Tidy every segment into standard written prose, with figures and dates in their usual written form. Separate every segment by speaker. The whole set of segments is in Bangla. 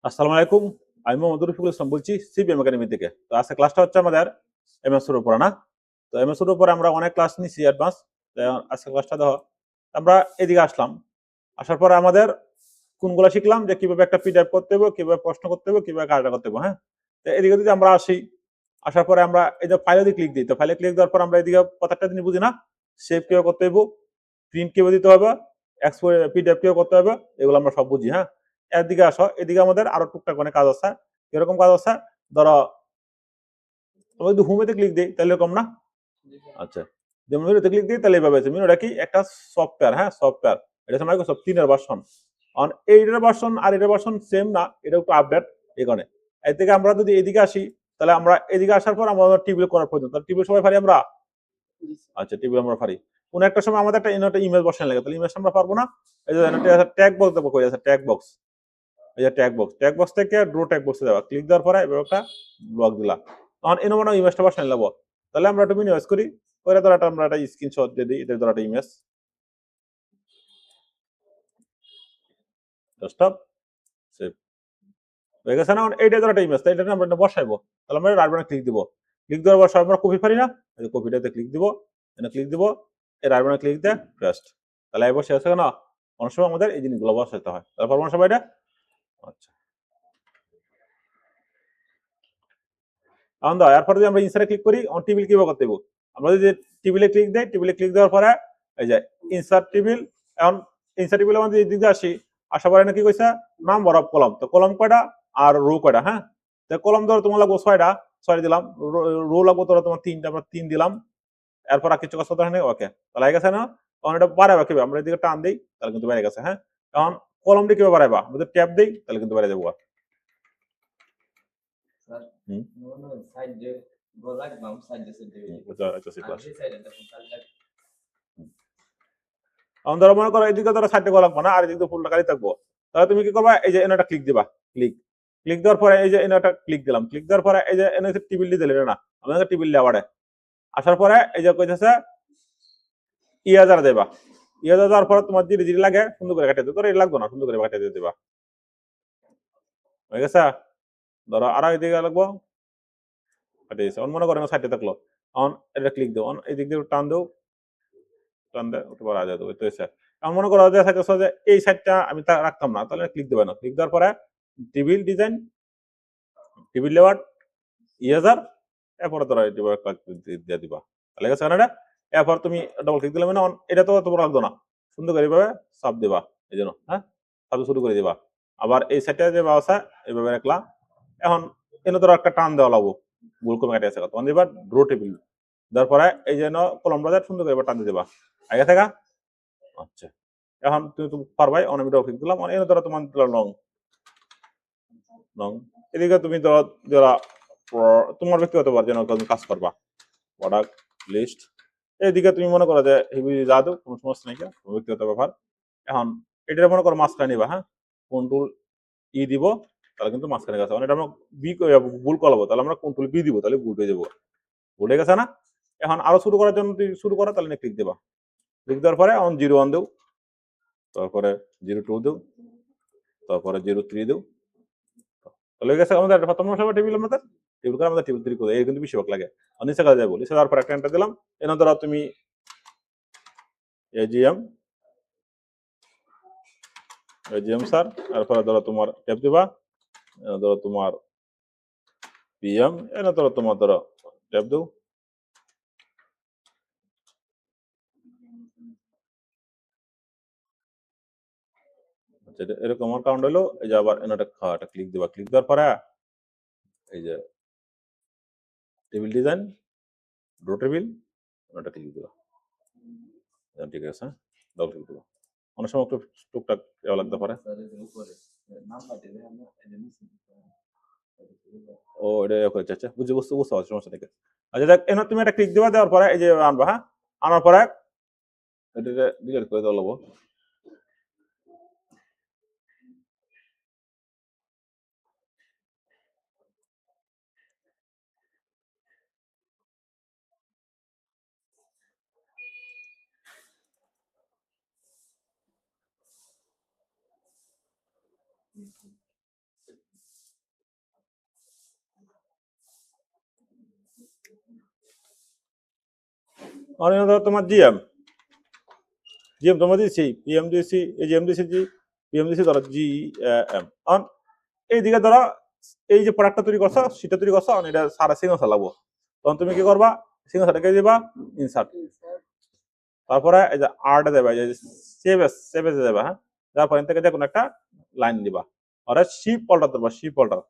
Speaker 1: আসসালামু আলাইকুম। আমি মোহাম্মদ রফিকুল ইসলাম বলছি সিবিএম একাডেমি থেকে। তো আজকে ক্লাসটা হচ্ছে আমাদের এমএস এর উপরে না? তো এমএস এর উপরে আমরা অনেক ক্লাস নিছি অ্যাডভান্স। তো আজকে ক্লাসটা দেখো। আমরা এদিকে আসলাম। আসার পরে আমাদের কোনগুলা শিখলাম যে কিভাবে একটা পিডিএফ করতে হবে, কিভাবে প্রশ্ন করতে হবে, কিভাবে কাজটা করতে হবে, হ্যাঁ? তো এদিকে যদি আমরা আসি, আসার পরে আমরা এই যে ফাইলে যদি ক্লিক দিই, তো ফাইলে ক্লিক দেওয়ার পর আমরা এদিকে প্রত্যেকটা জিনিস বুঝি না? সেভ কিভাবে করতে হবে, প্রিন্ট কিভাবে দিতে হবে, এক্সপোর্ট পিডিএফ কিভাবে করতে হবে, এগুলো আমরা সব বুঝি, হ্যাঁ? এদিকে আসো, এদিকে আমাদের আরো টুকটাক অনেক কাজ আছে। কিরকম কাজ আছে? ধরো আমরা যদি হোমেতে ক্লিক দিই তাহলে এরকম না? আচ্ছা, যেমন মেনুতে ক্লিক দিই তাহলে এইভাবে আছে। মেনুটা কি? একটা সফটওয়্যার, হ্যাঁ? সফটওয়্যার। এটা হচ্ছে মাইক্রোসফট 3 এর ভার্সন। অন এইটার ভার্সন আর এটার ভার্সন সেম না, এটা একটু আপডেট এখানে। এর থেকে আমরা যদি এদিকে আসি, তাহলে আমরা এদিকে আসার পর আমরা টিভি করার প্রয়োজন। তাহলে টিভি সবাই পারি আমরা? আচ্ছা, টিভি আমরা পারি। কোন একটা সময় আমাদের একটা ইমেজ বসানো লাগে, তাহলে ইমেজ আমরা পারবো না? এই যে ট্যাগ বক্স দেবো, কই আছে ট্যাগ বক্স? এই যে ট্যাগ বক্স থেকে ড্র ট্যাগ বক্সে যাওয়া, ক্লিক দেওয়ার পরে এভাবে একটা ব্লক দিলা, তখন এনে মনে ইমেজটা বসাই নেবো। তাহলে আমরা একটা মিনিমাইজ করি, করে ধর আমরা একটা স্ক্রিনশট দিয়ে দিই, এটা ধর একটা ইমেজ ডেস্কটপ সেভ হয়ে গেছে না? এইটা ধর একটা ইমেজ, এটা আমরা বসাইবো। তাহলে আমরা রাইট বাটনে ক্লিক দিব, ক্লিক দেওয়ার পর সব আমরা কপি পারি না, এই যে কপিটাতে ক্লিক দিব, এখানে ক্লিক দিব, এই রাইট বাটনে ক্লিক দিয়ে পেস্ট। তাহলে এই বসে আছে না? অনেক সময় আমাদের এই জিনিসগুলো বসাইতে হয়। তারপর আমরা সবাই এটা আচ্ছা এখন দাও, এরপর যদি আমরা ইনসার্টে ক্লিক করি, অন টেবিল কিভাবে করতে হবে? আমরা যদি টেবিলে ক্লিক দেই, টেবিলে ক্লিক দেওয়ার পরে এই যে ইনসার্ট টেবিল, এখন ইনসার্ট টেবিল আমাদের এদিকে আসি, আসার পরে কি কইছে? Number of column. তো কলাম কয়টা আর রো কয়টা, হ্যাঁ? তো কলাম ধরো তোমার লাগবো 6টা, 6 দিলাম। রো লাগবো ধরো তোমার 3টা, আমরা 3 দিলাম। এরপর আর কিছু কাজ করতে হয় না, ওকে। তাহলে হয়ে গেছে না? তখন এটা বাড়াইবা কিভাবে? আমরা এদিকে টান দেই, তাহলে কিন্তু বেড়ে গেছে, হ্যাঁ? এখন কলমটি কিভাবে বাড়াইবা? আমরা যদি ট্যাপ দেই তাহলে কিন্তু বেড়ে যাবো। হুম, আচ্ছা আচ্ছা সি প্লাস। এখন ধরো মনে করো এদিকে ধরো 60 টাকা লাগবে না, আর এদিকে ফুল টাকাই থাকবো। তাহলে তুমি কি করবা? এই যে এনাটা ক্লিক দিবা, ক্লিক ক্লিক দেওয়ার পরে এই যে এনাটা ক্লিক দিলাম, ক্লিক দেওয়ার পরে এই যে এনে টিবিল দিলে না, আমাদের টিবিল আবারে আসার পরে এই যে কইতেছে ইয়াজার দেবা, ইয়াজার দেওয়ার পরে তোমার যদি জিডি লাগে সুন্দর করে কাটিয়ে দিও, ধরো এটা লাগবে না, সুন্দর করে কাটিয়ে দিয়ে দিবা। হয়ে গেছে? ধরো আরো এদিকে লাগবো, কাটিয়ে দিয়েছে। অন মনে করো 60 থাকলো, অন এটা ক্লিক দাও, অন এই দিক দিয়ে টান দাও, টান দেয় ওটা বলা যায়, তো হয়েছে। এখন মনে করো যে এই সাইডটা আমি রাখতাম না, তাহলে ক্লিক দেবে না, ক্লিক দেওয়ার পরে table design, table layout, eraser, এরপরে তোরা দিয়ে দিবা। তাহলে গেছে না? এরপর তুমি ডবল ক্লিক দিলে মানে এটা তো তোমার লাগতো না, সুন্দর করে এইভাবে সাব দিবা, এই জন্য, হ্যাঁ? সাব শুরু করে দিবা। আবার এই সাইডে যে ব্যবস্থা এইভাবে রাখলা। এখন এনে তোর একটা টান দেওয়া লাগবো, গোল করে কেটে আছে, তখন দিবা ড্র টেবিল, তারপরে এই যে কলমটা সুন্দর করে এবার টান দিয়ে দিবা আগে থাকা। আচ্ছা, এখন তুমি পারবাই, অনেক ডবল ক্লিক দিলাম, এনে ধরো তোমার লং লং, এদিকে তুমি ধরো যারা তোমার ব্যক্তিগত যেন তুমি কাজ করবা, প্রোডাক্ট লিস্ট, এইদিকে তুমি মনে করো যে হিবি যা দো, কোনো সমস্যা নেই, কোনো ব্যক্তিগত ব্যাপার। এখন এটা মনে করো মাঝখানে নিবা, হ্যাঁ? কন্ট্রোল ই দিব, তাহলে কিন্তু মাঝখানে গেছে। এটা আমরা বি ভুল করাবো, তাহলে আমরা কন্ট্রোল বি দিব, তাহলে ভুল হয়ে যাবো, ভুল হয়ে গেছে না? এখন আরো শুরু করার জন্য তুমি শুরু করো, তাহলে ক্লিক দিবা, ক্লিক দেওয়ার পরে অন 01 দেও, তারপরে 02 দেও, তারপরে 03 দেও, তাহলে হয়ে গেছে আমাদের প্রথম সময় টেবিল, আমাদের টেবিল করে আমাদের টেবিল তৈরি করে, এই কিন্তু বেশিরভাগ লাগে। আর নিচে কাজে যাবো, নিচে যাওয়ার পর একটা এন্টার দিলাম, এনে ধরো তুমি এজিএম, এজিএম স্যার, তারপরে ধরো তোমার ট্যাপ দিবা, ধরো তোমার পিএম, এনে ধরো তোমার ধরো ট্যাপ দেও, এরকম আমার কাউন্ট হলো। এই যে আবার এনাটা একটা ক্লিক দিবা, ক্লিক দেওয়ার পরে এই যে টেবিল ডিজাইন, ড্র টেবিল, ওটা ক্লিক দিবা, ঠিক আছে, হ্যাঁ? ডবল ক্লিক দিবা। অনেক সময় একটু টুকটাক লাগতে পারে। ও এটা করেছে, আচ্ছা বুঝতে বুঝতে বুঝতে পারছি, সমস্যা থেকে। আচ্ছা দেখ, এনে তুমি একটা ক্লিক দিবা, দেওয়ার পরে এই যে আনবা, হ্যাঁ? আনার পরে এটা ডিলিট করে দেওয়া লাগবো। অনেক ধরো তোমার জিএম জিএম তোমার দিয়েছি পিএম দিয়েছি এই জিএম দিয়েছি জি পিএম দিয়েছি ধরো জি এম অন এইদিকে ধরো এই যে প্রোডাক্টটা তৈরি করছো সেটা তৈরি করছো এটা সারা সিগনেচার লাগবো তখন তুমি কি করবা সিগনেচারটাকে দিবা ইনসার্ট তারপরে এই যে আরটা দেবা এই যে সেভ এস দেবা হ্যাঁ তারপর এখান থেকে যে কোনো একটা লাইন দিবা আর শিপ পল্টার দেবা শিপ পল্টার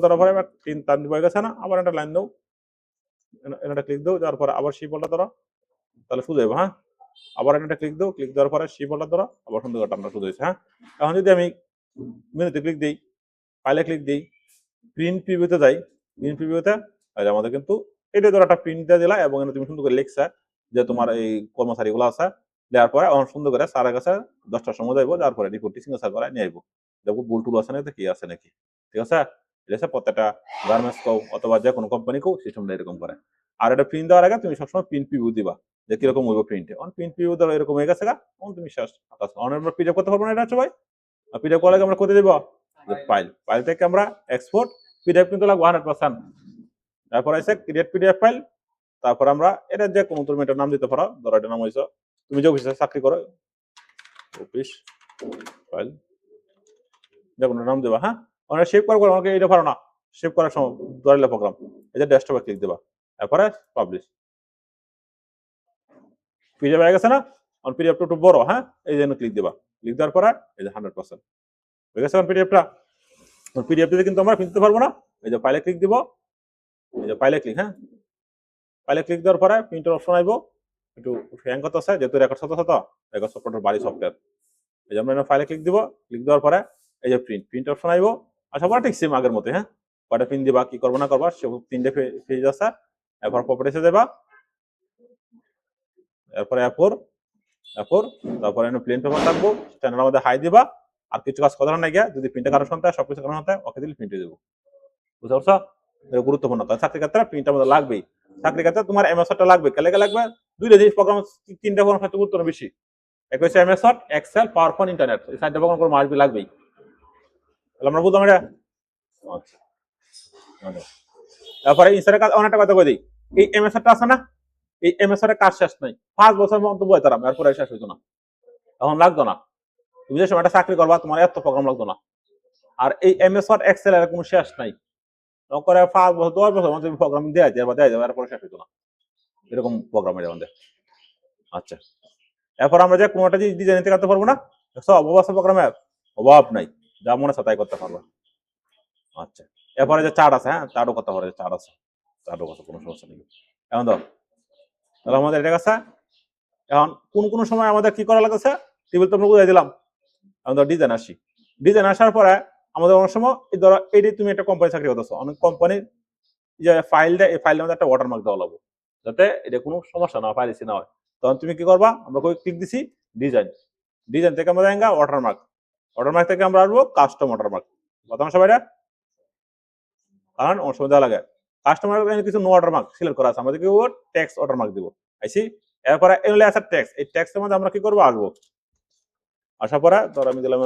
Speaker 1: দেওয়ার পরে তিন টান দিবা গেছে না আবার একটা লাইন দাও এটা ক্লিক দাও তারপরে আবার শিপ পল্টার ধরো তাহলে শুধু দেবো হ্যাঁ আবার একটা ক্লিক দাও ক্লিক দেওয়ার পরে শিপ পল্টার ধরো আবার সুন্দর করে টানটা শুধু হয়েছে হ্যাঁ এখন যদি আমি মেনুতে ক্লিক দিই ফাইলে ক্লিক দিই প্রিন্ট প্রিভিউতে যাই প্রিন্ট প্রিভিউতে আমাদের কিন্তু এটা ধরো একটা প্রিন্ট দিয়ে দিলা এবং তুমি সুন্দর করে লিখছা যে তোমার এই কর্মচারীগুলো আছে দেওয়ার পরে আমার সুন্দর করে স্যারের কাছে 10টার সময় যাইবো যার পরে রিপোর্টটি সিগনেচার করে নিয়ে আইবো দেখবো ভুল টুল আছে নাকি কি আছে নাকি ঠিক আছে এটা প্রত্যেকটা গার্মেন্টস কও অথবা যে কোনো কোম্পানি কও সিস্টেমটা এরকম করে আর এটা প্রিন্ট দেওয়ার আগে তুমি সবসময় প্রিন্ট প্রিভিউ দিবা যে কিরকম হইব প্রিন্টে অন প্রিন্ট প্রিভিউ দেওয়া এরকম হয়ে গেছে তখন তুমি শেষ অনেক পিডিএফ করতে পারবো না এটা সবাই পিডিএফ করলে আমরা করতে দিব ফাইল থেকে আমরা এক্সপোর্ট পিডিএফ কিন্তু লাগবে 100%। তারপর আছে ক্রিয়েট পিডিএফ ফাইল তারপর আমরা এটা যে কোনো তুমি এটার নাম দিতে পারো ধরো এটার নাম হইছে তুমি যে অফিসে চাকরি করো অফিস ফাইল যে কোনো নাম দেবা হ্যাঁ আমরা সেভ করার আমাকে এটা পারো না সেভ করার সময় ধরলে প্রোগ্রাম এই যে ডেস্কটপে ক্লিক দেবা তারপরে পাবলিশ পিডিএফ হয়ে গেছে না অন পিডিএফটা একটু বড় হ্যাঁ এই জন্য ক্লিক দেবা ক্লিক দেওয়ার পরে এই যে 100% হয়ে গেছে পিডিএফটা পিডিএফটা কিন্তু আমরা কিনতে পারবো না এই যে ফাইলে ক্লিক দিব এই যে ফাইলে ক্লিক হ্যাঁ ফাইলে ক্লিক দেওয়ার পরে প্রিন্টার অপশন আইবো একটু হ্যাং করতে আছে যেহেতু রেকর্ড রেকর্ড সফটওয়্যার বাড়ি সফটওয়্যার এই যে আমরা ফাইলে ক্লিক দিব ক্লিক দেওয়ার পরে এই যে প্রিন্ট অপশন আইবো আচ্ছা পরে ঠিক সেম আগের মতো হ্যাঁ কয়টা প্রিন্ট দিবা কি করবো না করবা সে তিনটে পেজ আছে এরপর প্রপার্টিসে দেবা এরপরে এরপর তারপরে প্লেন পেপার থাকবো স্ট্যান্ডার্ড আমাদের হাই দিবা আর কিছু কাজ করার নাই গিয়া যদি প্রিন্টে কারো সন্তায় সবকিছু কারণ হতে ওকে দিলে প্রিন্টে দেবো বুঝতে পারছো গুরুত্বপূর্ণ কাজ চাকরি ক্ষেত্রে প্রিন্ট আমাদের লাগবেই চাকরি ক্ষেত্রে তোমার এমএসটা লাগবে কেলেকে লাগবে দুইটা জিনিস প্রোগ্রাম তিনটা প্রোগ্রাম ক্ষেত্রে গুরুত্ব বেশি এক হচ্ছে MS Excel PowerPoint internet এই চারটা প্রোগ্রাম করে মাসবি লাগবেই তাহলে আমরা বুঝলাম এটা তারপরে ইনস্টারে কাজ অনেকটা কথা কই দিই এই এমএসটা আছে না এই এমএসআর কাজ শেষ নাই 5 বছর মতো বইতারাম এরপরে শেষ হইতো না এখন লাগতো না তুমি যে সময়টা চাকরি করবা তোমার এত প্রোগ্রাম লাগতো না আর এই এমএস ওয়ার্ড এক্সেল এর কোনো শেষ নাই করে 5 বছর 10 বছর মতো তুমি প্রোগ্রাম দেয়া যায় বা দেয়া যাবে এরপরে শেষ হইতো না এরকম প্রোগ্রাম এটা আমাদের আচ্ছা এরপর আমরা যে কোনোটা ডিজাইন করতে পারবো না সব অভাব আছে প্রোগ্রামের অভাব নাই যা মনে আছে তাই করতে পারবো আচ্ছা এরপরে যে চার্ট আছে হ্যাঁ চার্টও করতে পারবে চার্ট আছে চার্টও কথা কোনো সমস্যা নেই এখন ধর তাহলে আমাদের এটা কাছে এখন কোন সময় আমাদের কি করা লাগছে টেবিল তো আমরা বুঝাই দিলাম আমাদের ডিজাইন আসি ডিজাইন আসার পরে আমাদের অনেক সময় ধরো এইটি তুমি একটা কোম্পানি চাকরি করতেছো অনেক কোম্পানির যে ফাইলটা এই ফাইলের মধ্যে একটা ওয়াটারমার্ক দেওয়া লাগবে যাতে এটা কোনো সমস্যা না পাইরেসি না হয় তখন তুমি কি করবা আমরা ক্লিক দিছি ডিজাইন থেকে আমরা যাই ওয়াটারমার্ক থেকে আমরা আসবো কাস্টম ওয়াটারমার্ক বর্তমান সবাই কারণ অনেক সময় দেওয়া লাগে কাস্টমার কিছু নো ওয়াটারমার্ক সিলেক্ট করা আছে আমাদের কি ট্যাক্স ওয়াটারমার্ক দিব আইসি এরপরে এগুলো আছে ট্যাক্স এই ট্যাক্সের মধ্যে আমরা কি করবো আসবো আসার পরে ধর আমি দিলাম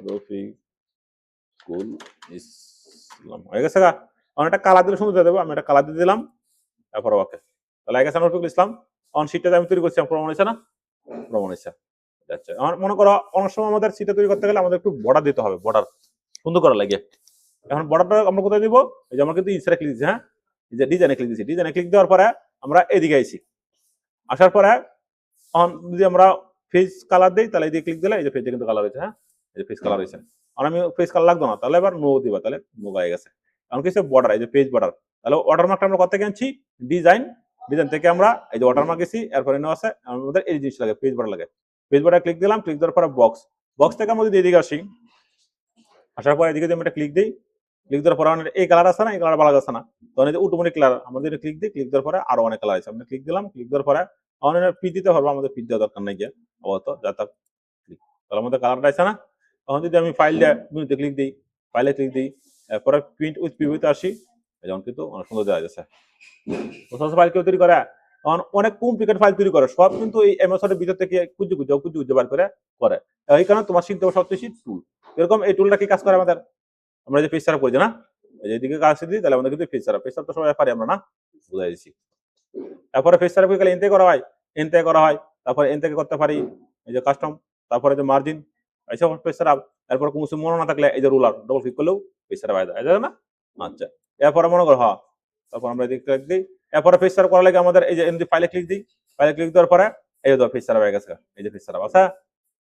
Speaker 1: রফিকুল ইসলাম হয়ে গেছে গা অনেকটা কালার দিলে সুন্দর দেবো আমি একটা কালার দিয়ে দিলাম তারপর ওকে তাহলে গেছে রফিকুল ইসলাম অন সিটটা আমি তৈরি করছি প্রমাণ হয়েছে না প্রমাণ হয়েছে আচ্ছা আমার মনে করো অনেক সময় আমাদের সিটটা তৈরি করতে গেলে আমাদের একটু বর্ডার দিতে হবে বর্ডার সুন্দর করা লাগে এখন বর্ডারটা আমরা কোথায় দিব এই যে আমরা কিন্তু ইনসারে ক্লিক দিচ্ছি হ্যাঁ এই যে ডিজাইনে ক্লিক দিচ্ছি ডিজাইনে ক্লিক দেওয়ার পরে আমরা এদিকে আইছি আসার পরে যদি আমরা ফেস কালার দিই তাহলে এদিকে ক্লিক দিলে এই যে ফেসে কিন্তু কালার হয়েছে হ্যাঁ এই যে ফেস কালার হয়েছে আর আমি ফেস কালার লাগতো না তাহলে এবার নো দিবা তাহলে নো হয়ে গেছে এখন কিছু বর্ডার এই যে পেজ বর্ডার তাহলে ওয়াটারমার্কটা আমরা কোথা থেকে আনছি ডিজাইন থেকে আমরা এই যে ওয়াটারমার্ক গেছি এরপরে নেওয়া আছে আমাদের এই জিনিস লাগে পেজ বর্ডার লাগে পেজ বর্ডার ক্লিক দিলাম ক্লিক দেওয়ার পরে বক্স থেকে আমরা যদি এদিকে আসি আসার পরে এদিকে যদি আমরা ক্লিক দিই ক্লিক দেওয়ার পরে এই কালার আছে না এই কালার ভালো আছে না তখন এই যে অটোমেটিক কালার আমরা যদি ক্লিক দিই ক্লিক দেওয়ার পরে আরো অনেক কালার আছে আমরা ক্লিক দিলাম ক্লিক দেওয়ার পরে অনেক পিক দিতে পারবো আমাদের পিক দেওয়ার দরকার নাই গিয়ে আপাতত যাতা ক্লিক তাহলে আমাদের কালারটা আছে না তখন যদি আমি ফাইলটা মেনুতে ক্লিক দিই ফাইলে ক্লিক দিই এরপরে প্রিন্ট উইথ প্রিভিউতে আসি যেমন কিন্তু অনেক সুন্দর দেওয়া যাচ্ছে ফাইল কেউ তৈরি করে অনেক কমপ্লিকেটেড ফাইল তৈরি করে সব কিন্তু এই এমএস ওয়ার্ডের ভিতর থেকে কুজু বার করে এই কারণে তোমার শিখতে হবে সবচেয়ে টুল এরকম এই টুলটা কি কাজ করে আমাদের আমরা যে পেজ সারা করি না এইদিকে কাজ দিই তাহলে আমাদের কিন্তু পেজ সারা তো সবাই পারি আমরা না বুঝাই দিচ্ছি তারপরে ফেস সারাপ গেলে এন থেকে করা হয়, এন থেকে করা হয়, তারপরে এন থেকে করতে পারি এই যে কাস্টম, তারপরে যে মার্জিন, এইসব ফেস সারাপ। এরপর কোনো কিছু মনে না থাকলে এই যে রুলার ডবল ক্লিক করলেও ফেস সারাপ আয় যায় না। আচ্ছা, এরপরে মনে করো হ্যাঁ, তারপর আমরা এদিকে ক্লিক দিই। এরপরে ফেস সারাপ করার লাগে আমাদের এই যে এমনি ফাইলে ক্লিক দিই, ফাইলে ক্লিক দেওয়ার পরে এই যে ফেস সারাপ হয়ে গেছে, এই যে ফেস সারাপ আছে,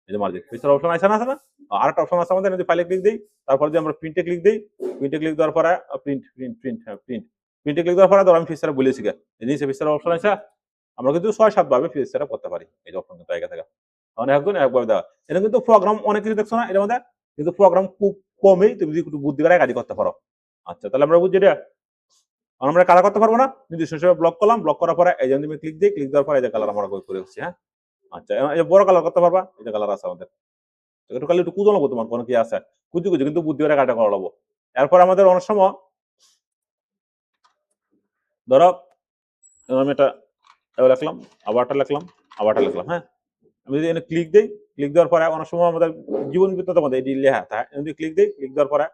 Speaker 1: এই যে মার্জিন ফেস সারাপ অপশন আছে না, আরেকটা অপশন আছে আমাদের, যদি ফাইলে ক্লিক দিই, তারপর যদি আমরা প্রিন্টে ক্লিক দিই, প্রিন্টে ক্লিক দেওয়ার পরে প্রিন্ট প্রিন্ট প্রিন্ট হ্যাঁ প্রিন্ট, প্রিন্টে ক্লিক দেওয়ার পরে ধর আমি ফেস সারাপ বলেছি গা, এই যে ফেস সারাপ অপশন আছে, আমরা কিন্তু ৬-৭ ভাবে ফেস সারাপ করতে পারি এই যে অপশন কিন্তু আগে থেকে। মানে একদম একভাবে দেওয়া, এটা কিন্তু প্রোগ্রাম অনেক কিছু দেখছো না এর মধ্যে, কিন্তু প্রোগ্রাম খুব কমই তুমি যদি একটু বুদ্ধি করে কাজ করতে পারো। আচ্ছা, তাহলে আমরা বুঝছি এটা। আমরা কালার করতে পারবো না, নির্দিষ্ট হিসেবে ব্লক করলাম, ব্লক করার পরে এই যে তুমি ক্লিক দিই, ক্লিক দেওয়ার পরে এই যে কালার আমরা করে হচ্ছে। হ্যাঁ, আচ্ছা, এই যে বড় কালার করতে পারবা, এই যে কালার আছে আমাদের, একটু খালি একটু কুদো লাগবো, তোমার কোনো কি আছে কুচি কুচি, কিন্তু বুদ্ধি করে কাটা করা লাগবো। এরপর আমাদের অনেক সময় ধরো আমি এটা লিখলাম, আবারটা লিখলাম, আবারটা লিখলাম। হ্যাঁ, আমি যদি এখানে ক্লিক দিই, ক্লিক দেওয়ার পরে অনেক সময় আমাদের জীবন বৃত্তান্ত মধ্যে এটি লেখা থাকে, যদি ক্লিক দিই, ক্লিক দেওয়ার পরে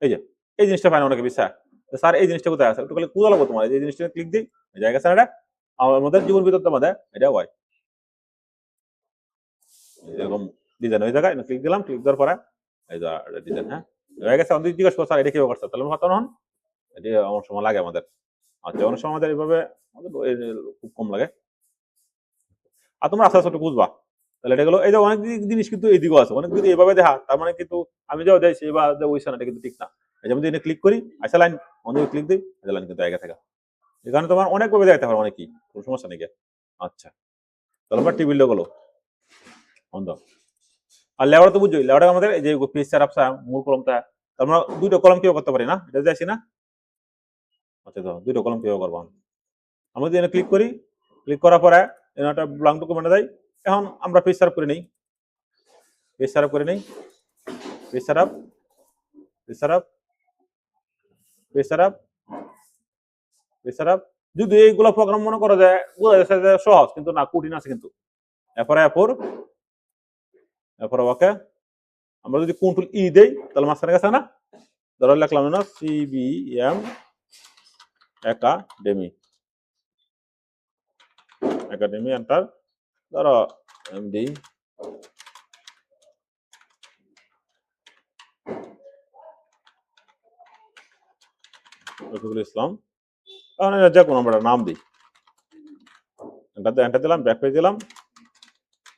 Speaker 1: এই যে এই জিনিসটা পায় না অনেকে বিশ্বাস, স্যার এই জিনিসটা কোথায় আছে, একটু খালি কুদো লাগবো তোমার, এই জিনিসটা ক্লিক দিই, জায়গা স্যার এটা আমাদের জীবন বৃত্তান্ত মধ্যে এটা হয় এরকম ডিজাইন হয়ে জায়গায় ক্লিক দিলাম, ক্লিক দেওয়ার পরে এই যে ডিজাইন। হ্যাঁ, হয়ে গেছে। আমাদের জিজ্ঞেস করছে এটা কিভাবে করছে, তাহলে কথা নন, এটি অনেক সময় লাগে আমাদের। আচ্ছা, অনেক সময় আমাদের এইভাবে খুব কম লাগে। আর তোমরা আস্তে আস্তে বুঝবা, তাহলে এটা গেলো। এই যে অনেক জিনিস কিন্তু এইদিকেও আছে, অনেক যদি এইভাবে দেখা, তার মানে কিন্তু আমি যাও দেয় সেইভাবে ওই সানাটা কিন্তু ঠিক না। যেমন যদি ক্লিক করি, আচ্ছা লাইন অনেক ক্লিক দিই, লাইন কিন্তু আগে থাকে, এখানে তোমার অনেকভাবে দেখতে পারো অনেকই, কোনো সমস্যা নেই। আচ্ছা, তাহলে আমরা টিবিল গেলো বন্ধ। আর লেওয়াটা তো বুঝছোই, লেওয়াটা আমাদের এই যে পেজ সেটআপ মূল কলমটা, আমরা দুইটা কলম কিভাবে করতে পারি না, এটা যাচ্ছি না। আচ্ছা, তো দুইটা কলম কিভাবে করবো, আমরা যদি ক্লিক করি, ক্লিক করার পরে একটা ব্ল্যাঙ্ক ডকুমেন্ট দেয়। এখন আমরা পেজ সেটআপ করে নেই, পেজ সেটআপ করে নেই, page setup, page setup, page setup, page setup. যদি এইগুলো প্রোগ্রাম মনে করা যায় বোঝা যাচ্ছে যে সহজ, কিন্তু না, কঠিন আছে কিন্তু। এরপরে এরপরে ওকে আমরা যদি কন্ট্রোল ই দেই, তাহলে মাঝখানে গেছে না, ধরো লিখলাম না সিবিএম একাডেমি, একাডেমি এন্টার, ধরো এমডি রফিকুল ইসলাম, তাহলে যে কোনো আমরা নাম দিই, এন্টার দিলাম, ব্যাক পেজ দিলাম,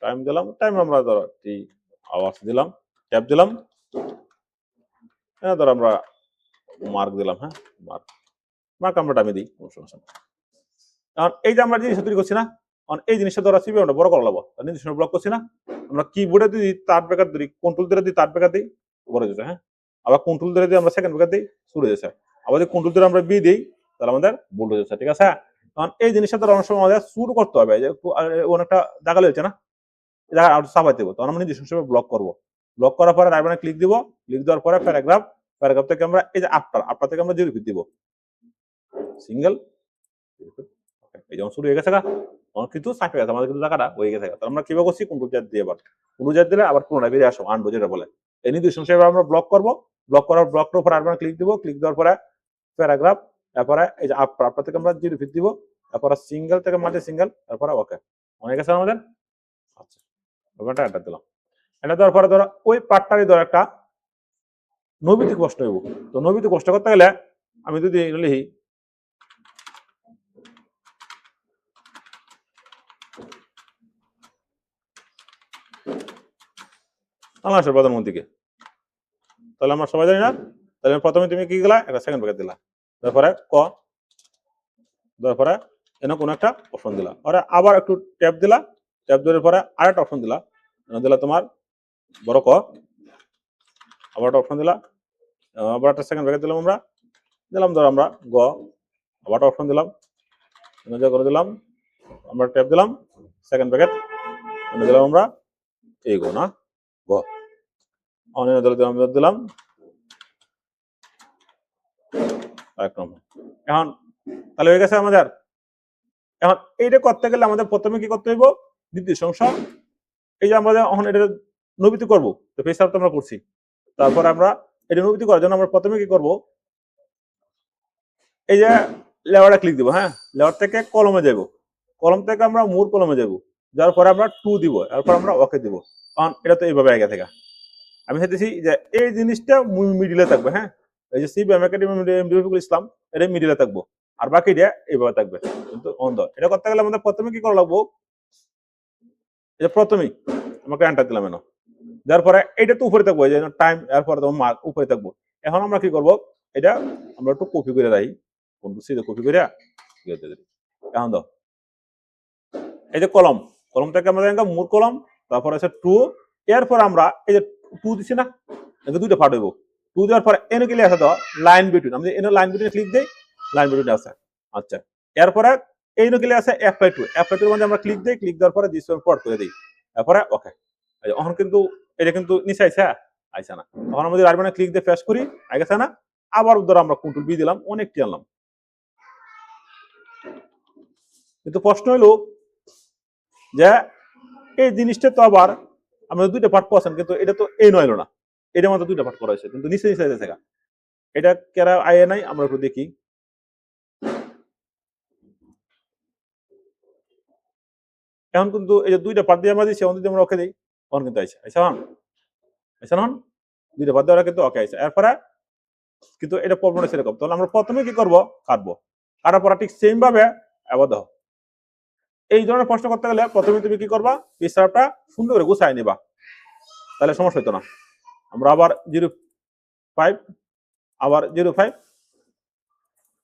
Speaker 1: টাইম দিলাম, টাইম আমরা ধরো 3 আওয়ার্স দিলাম, ট্যাব দিলাম, ধরো আমরা মার্ক দিলাম। হ্যাঁ, মার্ক, মার্ক আমরা টাইমে দিই, কোনো সমস্যা নেই। এখন এই যে আমরা জিনিস তৈরি করছি না, এই জিনিসটা ধরো সিবি আমরা বড় করে নেবো, নির্দিষ্ট ব্লক করছি না, আমরা কিবোর্ডে যদি তার ব্যাকার দিই, কন্ট্রোল ধরে দিই, তার ব্যাকার দিই, বড় যেতে। হ্যাঁ, আবার কন্ট্রোল ধরে দিই আমরা সেকেন্ড ব্যাকার দিই, শুরু হয়ে যাচ্ছে। আবার যদি কন্ট্রোল ধরে আমরা বি দিই, তাহলে আমাদের বোল্ড হয়ে যাচ্ছে। ঠিক আছে, কারণ এই জিনিসটা ধরো অনেক সময় আমাদের শুরু করতে হবে, যে অনেকটা জায়গা হয়েছে না, জায়গা চাপাই দেবো, তখন আমরা নির্দিষ্ট হিসেবে ব্লক করবো। ব্লক করার পরে রাইট বাটনে ক্লিক দিব, ক্লিক দেওয়ার পরে প্যারাগ্রাফ, প্যারাগ্রাফ থেকে আমরা এই যে আফটার থেকে আমরা 0 দিব, সিঙ্গেল, এই যেমন শুরু হয়ে গেছে কিন্তু সাইড হয়ে গেছে আমাদের, কিন্তু জায়গাটা হয়ে গেছে। আমরা কিভাবে করছি, কন্ট্রোল জেড দিয়ে, আবার কন্ট্রোল জেড দিলে আবার পুনরায় বেরিয়ে আসো, আনবো যেটা বলে। এই নির্দিষ্ট হিসেবে আমরা ব্লক করবো, ব্লক করার ব্লকটার উপর আবার ক্লিক দিব, ক্লিক দেওয়ার পরে প্যারাগ্রাফ, তারপরে এই যে আফটার থেকে আমরা 0 দিব, তারপরে সিঙ্গেল থেকে মাঝে সিঙ্গেল, তারপরে ওকে হয়ে গেছে আমাদের। আচ্ছা, ওখানটা এটা দিলাম, এটা দেওয়ার পরে ধরো ওই পার্টটারই ধরো একটা নৈবিতিক প্রশ্ন হইব। তো নৈবিতিক প্রশ্ন করতে গেলে আমি যদি লিখি বাংলাদেশের প্রধানমন্ত্রীকে, তাহলে আমরা সবাই জানি না, তাহলে প্রথমে তুমি কি দিলা, একটা সেকেন্ড ব্র্যাকেট দিলা, তারপরে দেওয়ার পরে এনে কোনো একটা অপশন দিলা, পরে আবার একটু ট্যাপ দিলা, ট্যাপ দেওয়ার পরে আরেকটা অপশন দিলা, দিলা তোমার বড় আবার একটা অপশন দিলা, আবার একটা সেকেন্ড ব্র্যাকেট দিলাম, আমরা দিলাম ধর আমরা আবার একটা অপশন দিলাম, করে দিলাম, আমরা ট্যাপ দিলাম, সেকেন্ড ব্র্যাকেট দিলাম আমরা এই না দিলাম এখন, তাহলে হয়ে গেছে আমাদের। এখন এইটা করতে গেলে আমাদের প্রথমে কি করতে হইব, নির্দিষ্ট অংশ, এই যে আমাদের এখন এটা নবীতি করবো, তো পেজ সেটআপ তো আমরা করছি, তারপর আমরা এটা নবীতি করার জন্য আমরা প্রথমে কি করব, এই যে লেয়ারে ক্লিক দিব, হ্যাঁ লেয়ার থেকে কলমে যাব, কলম থেকে আমরা মূল কলমে যাব, যার পরে আমরা 2 দিব, এরপর আমরা ওকে দিব। কারণ এটা তো এইভাবে আগে থেকে আমি চাইতেছি যে এই জিনিসটা মিডিলে থাকবে, হ্যাঁ এই যে সিবিএম একাডেমি রফিকুল ইসলাম এটা মিডিলে থাকবো, আর বাকিটা এইভাবে থাকবে কিন্তু অন্ধ। এটা করতে গেলে আমাদের প্রথমে কি করা লাগবো, এই যে প্রথমেই আমাকে এন্টার দিলাম এনো, যার পরে এটা তো উপরে থাকবো, এই যে টাইম, এরপরে তোমার মার্ক উপরে থাকবো। এখন আমরা কি করব, এটা আমরা একটু কপি করে রাখি, কোন সিধে কপি করে এখন দাও, এই যে কলম, কলম থেকে আমরা মূল কলম, তারপরে আছে 2, এরপর আমরা এই যে 2 দিছি না, এটা দুইটা পার্ট হইব। 2 দেওয়ার পরে এনে কি লেখা দাও লাইন বিটুইন, আমরা এনে লাইন বিটুইন ক্লিক দেই, লাইন বিটুইন আছে। আচ্ছা এরপরে এই নকিলে আছে অ্যাপ্লাই টু, অ্যাপ্লাই টুর মধ্যে আমরা ক্লিক দেই, ক্লিক দেওয়ার পরে দিস পট করে দেই, তারপরে ওকে। এখন কিন্তু এটা কিন্তু নিচে আইছে, আইছে না। তখন আমরা যদি আরবানে ক্লিক দিয়ে ফেস করি, আইছে না, আবার ধর আমরা কন্ট্রোল বি দিলাম, অনেকটি আনলাম। কিন্তু প্রশ্ন হলো যে এই জিনিসটা তো আবার আমরা দুইটা পার্ট করছেন, কিন্তু এটা তো এই নইলো না, এটার মধ্যে দুইটা পার্ট করা হয়েছে, কিন্তু নিচে নিচে আছে। এটা কেরা আয়ে নাই, আমরা একটু দেখি। এখন কিন্তু এই যে দুইটা পার্ট দিয়ে আমরা দিচ্ছি, এখন যদি আমরা ওকে দিই, তখন কিন্তু আইসা আইসা হন, আইসা হন দুইটা পার্ট দেওয়া কিন্তু ওকে আইসা। এরপরে কিন্তু এটা প্রবলেম সেরকম, তাহলে আমরা প্রথমে কি করবো, কাটবো, কাটার পর ঠিক সেম ভাবে আবার দাও। এই ধরনের প্রশ্ন করতে গেলে প্রথমে তুমি কি করবা, পিসারটা সুন্দর করে গুছাই নিবা, তাহলে সমস্যা হইতো না। আমরা আবার 0.5, আবার 0.5,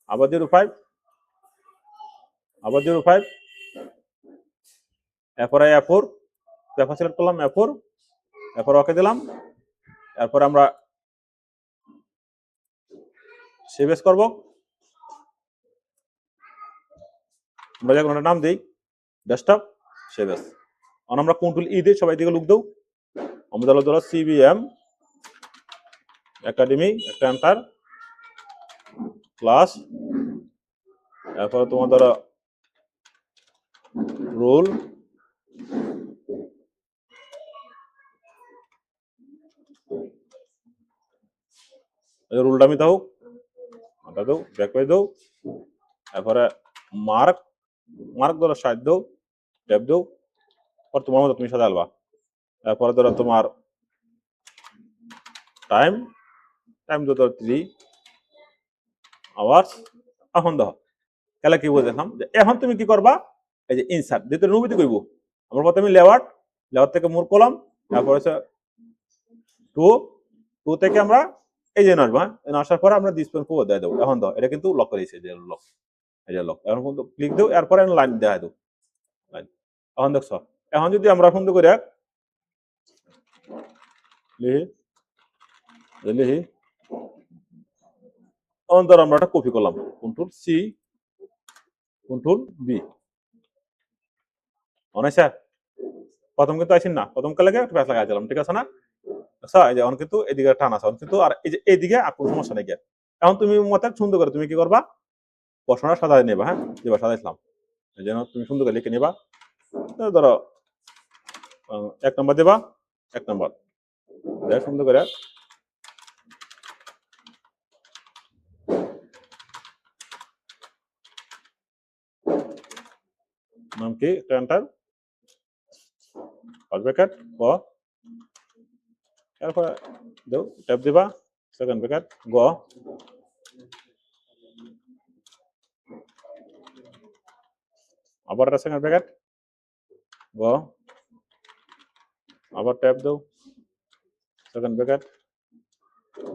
Speaker 1: আবার 0.5, আবার 0.5, এরপরে A4 পেপার সিলেক্ট করলাম, A4, এরপর ওকে দিলাম। এরপর আমরা সেভ এস করবো, আমরা যখন একটা নাম দিই ডেস্কটপ সেভ এস। এখন আমরা কন্ট্রোল ই দিই, সবাই দিকে লুক দাও, আমাদের হলো ধরো সিবিএম একাডেমি, একটা এন্টার, ক্লাস, এরপরে তোমার ধরো রোল, রুলটা আমি দাও, ওটা দাও, ব্যাক পেজ দাও, এরপরে মার্ক, মার্ক ধরো 60 দাও, ট্যাব দাও, পর তোমার মতো তুমি সাজালবা। এরপরে ধরো তোমার টাইম, টাইম ধরো 3 আওয়ার্স। এখন দেখো তাহলে কি বলছিলাম, যে এখন তুমি কি করবা, এই যে ইনসার্ট যেহেতু নবীতে কইব, আমরা প্রথমে লেআউট, লেআউট থেকে মূল কলম, তারপর হচ্ছে 2, 2 থেকে আমরা এই যে আসবো, হ্যাঁ আসার পরে আমরা ডিসপ্লে পুরো দিয়ে দেবো। এখন দাও এটা কিন্তু লক করেছে, যে লক, এই যে লক, এখন কিন্তু ক্লিক দেও, এরপরে লাইন দেখাই দেবো, লাইন। এখন দেখছো, এখন যদি আমরা সুন্দর করে লিখি, লিখি, তখন ধর আমরা একটা কপি করলাম, কন্ট্রোল সি, কন্ট্রোল বি, অনেক প্রথম কিন্তু আইসিন না, প্রথম কালে প্যাস লাগাই দিলাম, ঠিক আছে না। আচ্ছা এই যে এখন কিন্তু এদিকে টান আছে, কিন্তু আর এই যে এইদিকে আর কোনো সমস্যা নেই। এখন তুমি মতে সুন্দর করে তুমি কি করবা, প্রশ্নটা সাজাই নেবা, হ্যাঁ যেবার সাজাইছিলাম যেন তুমি সুন্দর করে লিখে নিবা। ধরো 1 নম্বর দেবা, 1 নম্বর সুন্দর করে, নাম কি, এন্টার, ব্র্যাকেট গ, এরপরে দেও ট্যাব দিবা, সেকেন্ড ব্র্যাকেট গ, আবার একটা সেকেন্ড ব্র্যাকেট গ, আবার ট্যাব দাও, সেকেন্ড ব্র্যাকেট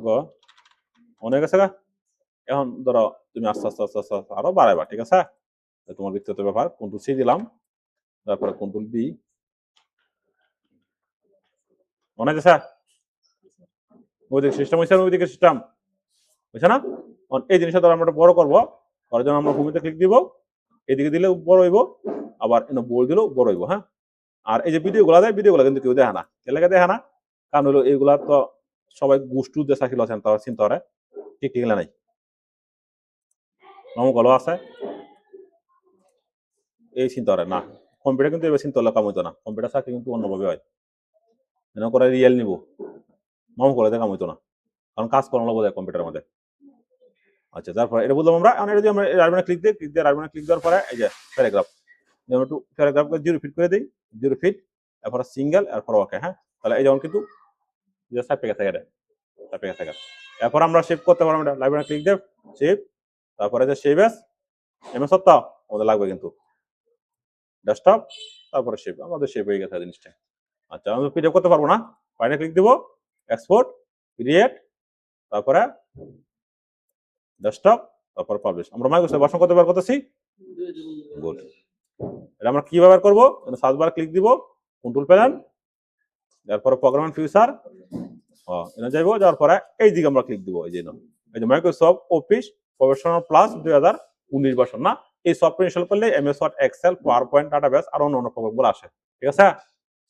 Speaker 1: গ, অনেক আছে গা। এখন ধরো তুমি আস্তে আস্তে আস্তে আস্তে আরো বাড়াইবা, ঠিক আছে, তোমার ব্যক্তিগত ব্যাপার। কন্ট্রোল সি দিলাম, তারপরে কন্ট্রোল বি, অনেক আছে ওইদিকে সিস্টেম হয়েছে, ওইদিকে সিস্টেম হয়েছে না। এই জিনিসটা ধরো আমরা বড় করবো, করার জন্য আমরা ভূমিতে ক্লিক দিব, এদিকে দিলে বড় হইব, আবার বই দিলেও বড় হইব, হ্যাঁ। আর এই যে ভিডিও গুলা দেয়, ভিডিও গুলা কিন্তু কেউ দেখে না, এলাকা দেখে না, কারণ হলো এইগুলা তো সবাই গোষ্ঠী যে চাকরি আছেন তারা চিন্তা করে, ঠিক ঠিক নাই নমক ভালো আছে এই চিন্তা করে না। কম্পিউটার কিন্তু এবার চিন্তা হলে কাম হইতো না, কম্পিউটার চাকরি কিন্তু অন্যভাবে হয়, এনে করে রিয়েল নিব, নম করে কাম হইতো না, কারণ কাজ করানো লাগবে কম্পিউটারের মধ্যে। আচ্ছা, তারপর এটা বললাম আমরা। এখন এটা যদি আমরা রাইট ক্লিক দিয়ে রাইট ক্লিক দেওয়ার পরে এই যে প্যারাগ্রাফ, যেমন একটু প্যারাগ্রাফকে 0 ফিট করে দিই, 0 ফিট, এরপর সিঙ্গেল, এরপর ওকে। হ্যাঁ, তাহলে এই যেমন কিন্তু যে সাইড পেকে থাকে, এটা সাইড পেকে থাকে। এরপর আমরা সেভ করতে পারবো, এটা লাইব্রেরি ক্লিক দিয়ে সেভ, তারপরে যে সেভ এস এমএস সত্তা আমাদের লাগবে কিন্তু ডেস্কটপ, তারপরে সেভ, আমাদের সেভ হয়ে গেছে জিনিসটা। আচ্ছা, আমরা পিডিএফ করতে পারবো না, ফাইলে ক্লিক দিব, এক্সপোর্ট, ক্রিয়েট, তারপরে ডেস্কটপ, তারপর পাবলিশ। আমরা মাইক্রোসফট ভার্সন কত ব্যবহার করতেছি? গুড। এটা আমরা কি ব্যবহার করবো? সার্চ বার ক্লিক দিব, কন্ট্রোল প্যানেল, তারপরে প্রোগ্রাম এন্ড ফিউচার, এটা যাইবো, যাওয়ার পরে এই দিকে আমরা ক্লিক দিব, এই যে Microsoft Office professional plus 2019 version না, এই সফটওয়্যার ইনস্টল করলে MS Word, Excel, PowerPoint, database আর অন্য প্রোগ্রামগুলো আসে। ঠিক আছে,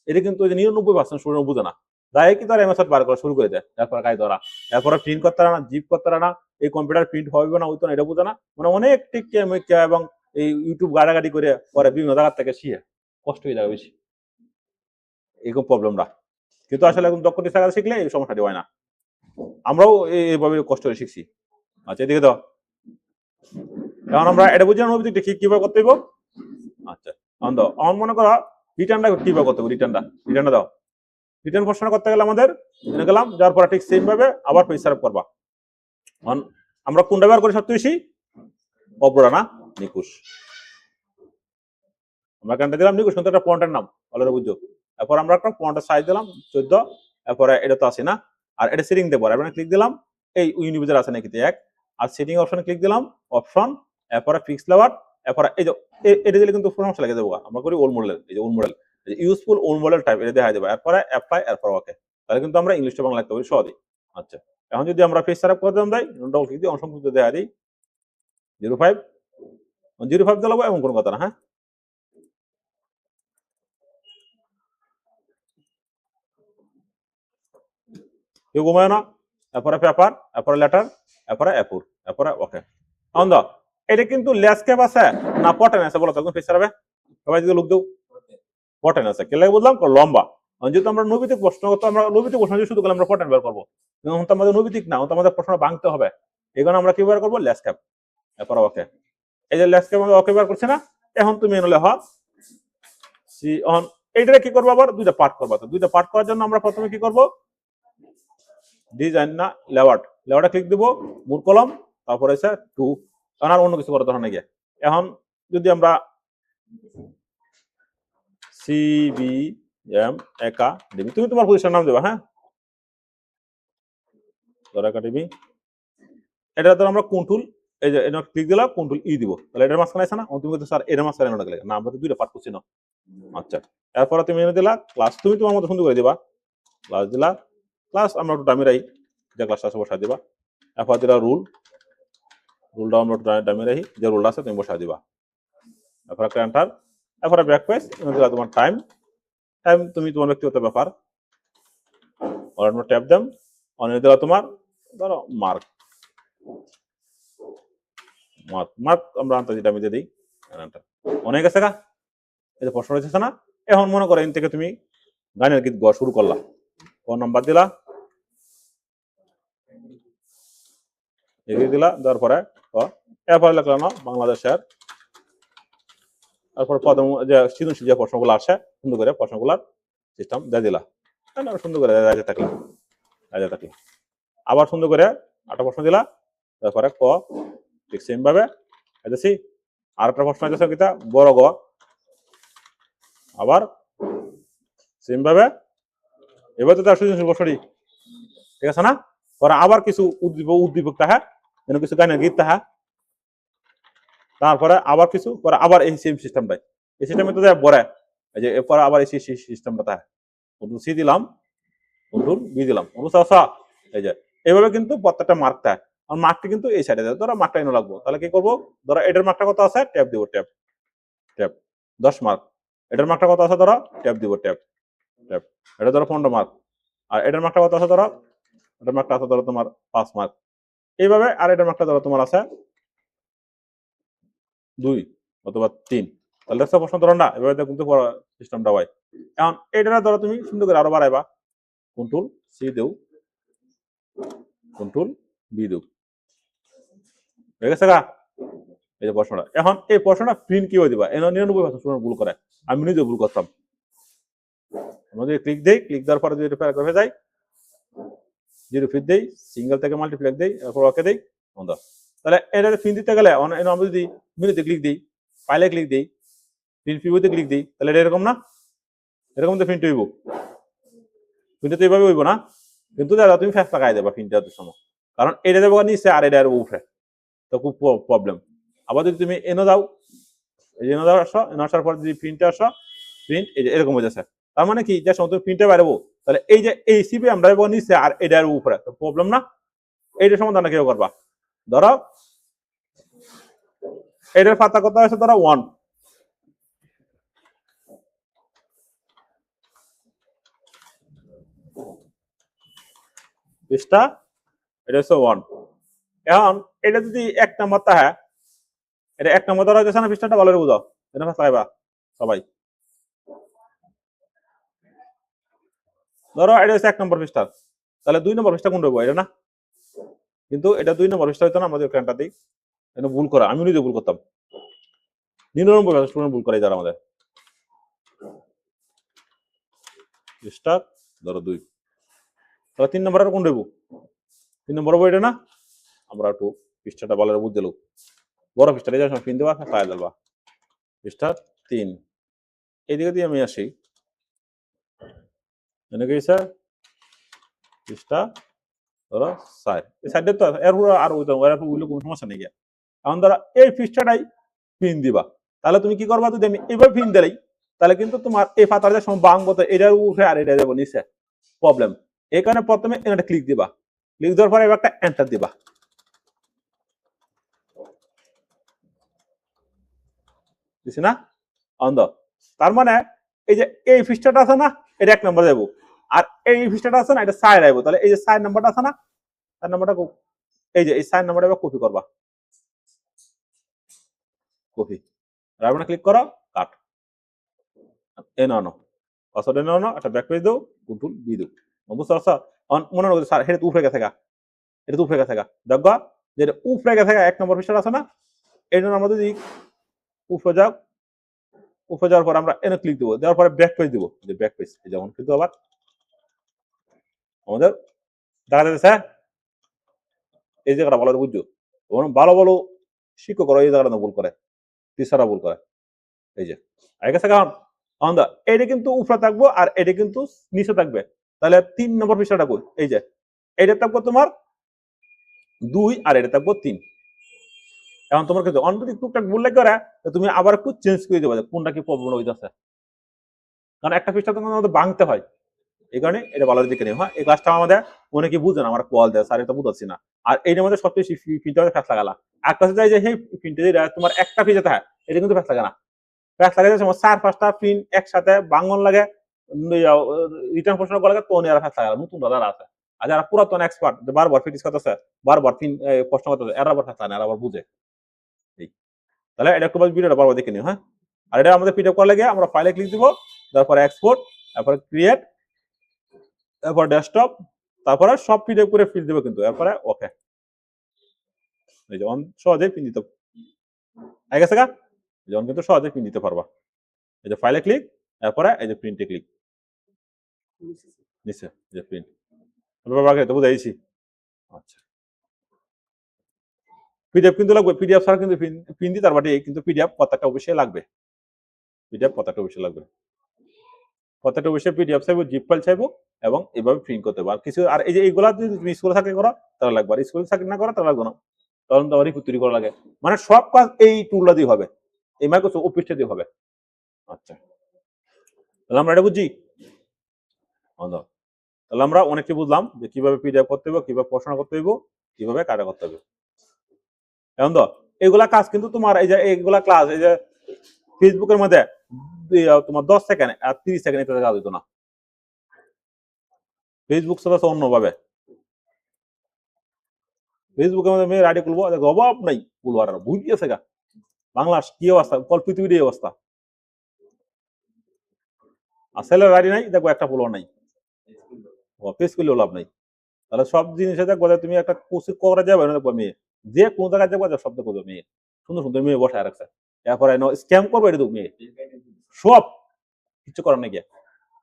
Speaker 1: এটা কিন্তু 99% স্টুডেন্ট বুঝে না, তাই কিন্তু আর এমএস ওয়ার্ড বার করা শুরু করে দেয়, তারপরে কাজ ধরা, এরপরে প্রিন্ট করতে না, জিপ করতে না, এই কম্পিউটার প্রিন্ট হবে না হইতো না, এটা বুঝে না, মানে অনেক টিকা এবং এই ইউটিউব গাড়াগাড়ি করে পরে বিভিন্ন জায়গা থেকে শিখে কষ্ট হয়ে যাবে বেশি, এরকম প্রবলেমটা। কিন্তু আসলে এখন দক্ষ টিচার শিখলে এই সমস্যাটি হয় না, আমরাও এইভাবে কষ্ট করে শিখছি। আচ্ছা, এদিকে দাও। এখন আমরা এটা বুঝলাম অভিযোগটা কিভাবে করতে হইব। আচ্ছা, এখন দাও, আমার মনে করো রিটার্নটা কিভাবে করতে হবে, রিটার্নটা দাও। রিটার্ন প্রশ্ন করতে গেলে আমাদের জেনে গেলাম, যার পরে ঠিক সেম ভাবে আবার পেজ সেটআপ করবা। আমরা কোনটা ব্যবহার করি সবচেয়ে বেশি? অপরা না নিকুশ। আমরা কেনটা দিলাম নিকুশ, কিন্তু একটা ফন্টের নাম অলরেডি বুঝছো। এরপর আমরা একটা ফন্টের সাইজ দিলাম 14, এরপরে এটা তো আছে না, আর এটা সেটিং দেবো, এবার ক্লিক দিলাম, এই ইউনিভার্সাল আছে নাকি এক, আর সেটিং অপশনে ক্লিক দিলাম, অপশন, এরপরে ফিক্স লেআউট, এরপরে এই যে এটা দিলে কিন্তু সমস্যা লাগে দেবো, আমরা করি ওল্ড মডেল, এই যে old model, useful old model type, এটা দেখা যাবে, এরপরে অ্যাপ্লাই, এরপর ওকে, তাহলে কিন্তু আমরা ইংলিশটা বাংলা লিখতে পারি সহজেই। আচ্ছা, এখন যদি আমরা পেজ সেটআপ করে দিলাম, দেই ডবল ক্লিক দিয়ে অসংখ্য দেখা দিই 05 দিলাম, এমন কোনো কথা না। হ্যাঁ, কেউ ঘুমায় না, এরপরে পেপার, এরপরে লেটার, এরপরে অ্যাপুর, এরপরে ওকে। এখন দাও, এটা কিন্তু ল্যান্ডস্কেপ আছে না পটেন আছে বলো, তখন ফেস হবে সবাই দিকে লোক দেও, পটেন আছে, কে লাগে বললাম লম্বা। যেহেতু আমরা নৈবিতিক প্রশ্ন করতে, আমরা নৈবিতিক প্রশ্ন শুধু করলে আমরা পটেন বের করবো, কিন্তু তো আমাদের নৈবিতিক না, তো আমাদের প্রশ্ন ভাঙতে হবে, এই কারণে আমরা কি বের করবো? ল্যান্ডস্কেপ, এরপরে ওকে। এই যে ল্যান্ডস্কেপ আমাদের ওকে বের করছে না, এখন তুমি এনলে হ সি অন, এইটা কি করবো? আবার দুইটা পার্ট করবো, তো দুইটা পার্ট করার জন্য আমরা প্রথমে কি করবো? ডিজাইন না লেআউট, লেআউটে ক্লিক দিব, মূল কলম, তারপরে আছে 2, এখন আর অন্য কিছু করার দরকার নাই। এখন যদি আমরা সিবিএম একাডেমি, তুমি তোমার পজিশন নাম দেবা, হ্যাঁ, একাডেমি, এটা ধর আমরা কন্ট্রোল, এই যে এটা ক্লিক দিলাম, কন্ট্রোল ই দিব, তাহলে এটার মাঝখানে আছে না, তুমি বলতে স্যার এটার মাঝখানে না, আমরা তো দুইটা পার্ট করছি না। আচ্ছা, এরপরে তুমি এনে দিলা ক্লাস, তুমি তোমার মতো সুন্দর করে দিবা, ক্লাস দিলা, ক্লাস আমরা একটু দামি রাখি, যে ক্লাসটা আছে বসাই দিবা, এরপর দিলা রুলটা আমরা দামি রাখি, যে রুলটা আছে তুমি বসাই দিবা, এরপর একটা এন্টার, এরপরে ব্যাক পেজ, দিলা তোমার টাইম, তুমি তোমার ব্যক্তিগত ব্যাপার, অন্য ট্যাব দেন, অনেক দিলা তোমার ধরো মার্ক, আমরা আনতে যেটা আমি দিয়ে দিই, অনেক আছে গা, এই যে প্রশ্ন রয়েছে না, এখন মনে করো এখান থেকে তুমি গানের গীত গাওয়া শুরু করলা, ফোন নাম্বার দিলা, এগিয়ে দিলা, দেওয়ার পরে এরপরে লিখলাম না বাংলাদেশের, তারপর যে সৃজনশীল যে প্রশ্নগুলো আসে সুন্দর করে প্রশ্নগুলার সিস্টেম দিয়ে দিলা, সুন্দর করে রাজা থাকলা, আবার সুন্দর করে 8টা প্রশ্ন দিলা, তারপরে ক ঠিক সেম ভাবে দেখছি, আর একটা প্রশ্ন আছে কিতা বড় গ, আবার সেম ভাবে, এবার তো তার সৃজনশীল প্রশ্নটি ঠিক আছে না, পরে আবার কিছু উদ্দীপক তাহা, কিছু গানের গীত তাহা, তারপরে আবার কিছু, পরে আবার এই সেম সিস্টেমটাই, এই সিস্টেমে তো বড়, এই যে এরপরে আবার এই সিস্টেমটা তাহা, কন্ট্রোল সি দিলাম, কন্ট্রোল বি দিলাম, এই যে এইভাবে কিন্তু প্রত্যেকটা মার্ক থাকে, আর মার্কটি কিন্তু এই সাইডে দেয়, ধরো মার্কটা এনে লাগবো, তাহলে কি করবো? ধরো এটার মার্কটা কত আছে, ট্যাপ দিব, ট্যাপ 10 মার্ক, এটার মার্কটা কত আছে, ধরো ট্যাপ দিব, ট্যাপ, এটা ধরো 15 মার্ক, আর এটার মার্কটা কত আছে, ধরো এটার মার্কটা আছে ধরো তোমার 5 মার্ক, এইভাবে, আর এটার মার্কটা ধরো তোমার আছে 2 অথবা 3, তাহলে দেখছো প্রশ্ন ধরো না, এভাবে কিন্তু সিস্টেমটা হয়। এখন এটা ধরো তুমি সুন্দর করে আরো বাড়াইবা, কন্ট্রোল সি দেও, কন্ট্রোল বি দেও, হয়ে গেছে গা? এই যে প্রশ্নটা, এখন এই প্রশ্নটা প্রিন্ট কিভাবে দিবা? এর 99% স্টুডেন্ট ভুল করে, আমি নিজে ভুল করতাম। আমরা যদি ক্লিক দেই, ক্লিক দেওয়ার পরে যদি প্যারাগ্রাফে যাই, জিরো ফিট দেই, সিঙ্গেল থেকে মাল্টিপ্লেক্স দেই, এরপর ওকে দেই, বন্ধ। তাহলে এটা প্রিন্ট দিতে গেলে আমরা যদি মেনুতে ক্লিক দিই, ফাইলে ক্লিক দিই, প্রিন্ট প্রিভিউতে ক্লিক দিই, তাহলে এটা এরকম না? এরকম তো প্রিন্ট হইব, প্রিন্ট তো এইভাবে হইব না? কিন্তু দাদা তুমি ফ্যাস লাগাই দেবা প্রিন্ট দেওয়ার সময়, কারণ এটা দেবো নিচে আর এটা উপরে, তো খুব প্রবলেম। আবার যদি তুমি এনে দাও, এই যে এনে দাও আসো, এনে আসার পর যদি প্রিন্টে আসো, প্রিন্ট এই যে এরকম হয়ে যাচ্ছে। তার মানে কি, যে সময় তুমি প্রিন্টে বাইরেবো, তাহলে এই যে এই সিপি আমরা দেবো নিচে আর এটার উপরে, তো প্রবলেম না? এইটার সমাধান কেউ করবা, ধরো এটার পাতা কত আছে, ধরো 1, পৃষ্ঠা এটা হচ্ছে 1। এখন এটা যদি 1 নম্বর থাকে, এটা 1 নম্বর ধরা যাচ্ছে না, পৃষ্ঠাটা ভালো করে বুঝাও, এটা পাইবা সবাই। ধরো এটা হচ্ছে 1 নম্বর পৃষ্ঠা, তাহলে 2 নম্বর পৃষ্ঠা কোনটা হইব? এটা না? কিন্তু এটা 2 নম্বর পৃষ্ঠা হইতো না, আমাদের ক্যানটা দিই, এটা ভুল করা, আমি নিজে ভুল করতাম। 99% স্টুডেন্ট ভুল করে যারা আমাদের। পৃষ্ঠা ধরো 2, তাহলে 3 নম্বর আর কোন হইব? 3 নম্বর হইব এটা না? আমরা একটু পৃষ্ঠাটা ভালো করে বুঝ দিল, বড় পৃষ্ঠাটা যা সময় পিন দেবা পায়ে দিবা, পৃষ্ঠা 3। এইদিকে দিয়ে আমি আসি, এনে গেছে পৃষ্ঠা ধরো 4, এই সাইডে তো এর পুরো আর ওইটা ওর উইলে কোনো সমস্যা নেই। এখন ধরো এই পৃষ্ঠাটাই পিন দিবা, তাহলে তুমি কি করবা? যদি আমি এইভাবে পিন দিলাই, তাহলে কিন্তু তোমার এই পাতার যে সময় বাংবো, তো এটার উঠে আর এটা যাবো নিচে, প্রবলেম। এই কারণে প্রথমে এটা ক্লিক দিবা, ক্লিক দেওয়ার পরে এবার একটা এন্টার দিবা, দিছি না? অন্ধ। তার মানে এই যে এই পৃষ্ঠাটা আছে না, এটা 1 নম্বর যাবো, আর এই পৃষ্ঠাটা আছে না, এটা 4 আইবো। তাহলে এই যে 4 নম্বরটা আছে না, 4 নম্বরটা এই যে এই 4 নম্বরটা এবার কপি করবা, কপি, রাইট ক্লিক করো, কাট, এনে আনো, পাসওয়ার্ড এনে আনো, একটা ব্যাক পেজ দাও, কন্ট্রোল বি দাও, বুঝতে পারছো? মনে রাখো স্যার এটা তো উপরে গেছে গা, এটা তো উপরে গেছে গা, দেখবা যে এটা উপরে গেছে গা, 1 নম্বর পৃষ্ঠা আছে না, এই জন্য আমরা যদি উপরে যাও, উপরে যাওয়ার পর আমরা এনে ক্লিক দেবো, দেওয়ার পরে ব্যাক পেজ দেবো, যে ব্যাক পেজ যেমন কিন্তু আবার আমাদের দেখা যাচ্ছে এই জায়গাটা ভালো বুঝছো, ভালো ভালো শিক্ষকরা এই জায়গাটা ভুল করে, টিচাররা ভুল করে। এই যে আগে গেছে কারণ আমরা এটা কিন্তু উপরে থাকবো আর এটা কিন্তু নিচে থাকবে, তাহলে 3 নম্বর পৃষ্ঠাটা কই? এই যে এটা থাকবো তোমার 2 আর এটা থাকবো 3। এখন তোমার কিন্তু অন্য যদি টুকটাক ভুল লাগে করে, তুমি আবার একটু চেঞ্জ করে দেবে কোনটা কি প্রবলেম হইতেছে, কারণ একটা পৃষ্ঠা তোমার আমাদের ভাঙতে হয়, এই কারণে এটা ভালো দিকে নিও। হ্যাঁ, এই ক্লাসটা আমাদের অনেকে বুঝে না, আমার কল দেয় স্যার এটা বুঝাচ্ছি না, আর এইটার মধ্যে সবচেয়ে ফিনটা ফ্যাস লাগালা, আর কাছে যাই যে সেই ফিনটা যেটা তোমার একটা ফিজে থাকে, এটা কিন্তু ফ্যাস লাগে না, ফ্যাস লাগে সময় 4-5টা পিন একসাথে বাঙ্গন লাগে, রিটার্ন প্রশ্ন করা লাগে, তো আর ফ্যাস লাগে নতুন দাদা আছে, আর যারা পুরাতন এক্সপার্ট বারবার ফিটিস করতেছে, বারবার পিন প্রশ্ন করতেছে, এরা আবার ফ্যাস লাগে না, এরা আবার বুঝে। তাহলে এটা একটু ভিডিওটা বারবার দেখে নিও। হ্যাঁ, আর এটা আমাদের পিডিএফ করা লাগে, আমরা ফাইলে ক্লিক দিব, তারপরে এক্সপোর্ট, তারপরে ক্রিয়েট, তারপর ডেস্কটপ, তারপরে সব পিডিএফ করে ফিল দিব, কিন্তু এরপরে ওকে, এই যে সহজেই পিন দিতে হয়ে গেছে গা, যেমন কিন্তু সহজেই পিন দিতে পারবা। এই যে ফাইলে ক্লিক, এরপরে এই যে প্রিন্টে ক্লিক, নিচে যে প্রিন্ট, আগে তো বুঝাইছি। আচ্ছা, পিডিএফ কিন্তু লাগবে, পিডিএফ ছাড়া কিন্তু পিন দিতে পারবা, কিন্তু পিডিএফ পতাকা অবশ্যই লাগবে, পিডিএফ পতাকা অবশ্যই লাগবে, পতাকা অবশ্যই পিডিএফ চাইবো, জিপ ফাইল চাইবো, এবং এভাবে প্রিন্ট করতে পারবো। আর কিছু আর এই যে এইগুলা যদি তুমি স্কুলে থাকলে করো তাহলে লাগবে, আর স্কুলে থাকলে না করো তাহলে লাগবে না, তখন তো রিপোর্ট তৈরি করা লাগে, মানে সব কাজ এই টুলটা দিয়ে হবে, এই মাইক্রোসফট অফিসটা দিয়ে হবে। আচ্ছা, তাহলে আমরা এটা বুঝছি, তাহলে আমরা অনেকটি বুঝলাম যে কিভাবে পিডিএফ করতে হবে, কিভাবে পড়াশোনা করতে হবে, কিভাবে কাটা করতে হবে। এখন তো এগুলা কাজ কিন্তু তোমার এই যে এইগুলা ক্লাস, এই যে ফেসবুকের মধ্যে তোমার 10 সেকেন্ড আর 30 সেকেন্ড এটা কাজ হইতো না, ফেসবুক চলাছে অন্যভাবে, ফেসবুকের মধ্যে মেয়ের আইডি খুলবো, অভাব নাই খুলবার, আর ভুল গিয়েছে গা, বাংলার কি অবস্থা, কল পৃথিবীর এই অবস্থা, আর ছেলের আইডি নাই, দেখবো একটা ফলোয়ার নাই, পেজ করলেও লাভ নাই। তাহলে সব জিনিসে দেখবো তুমি একটা কোচিং করা যাবে না, দেখবো মেয়ে যে কোন জায়গায় দেখবো যে শব্দ করবে মেয়ে, সুন্দর সুন্দর মেয়ে বসায় রাখছে, এরপরে স্ক্যাম করবো এটা মেয়ে, সব কিছু করার নাকি।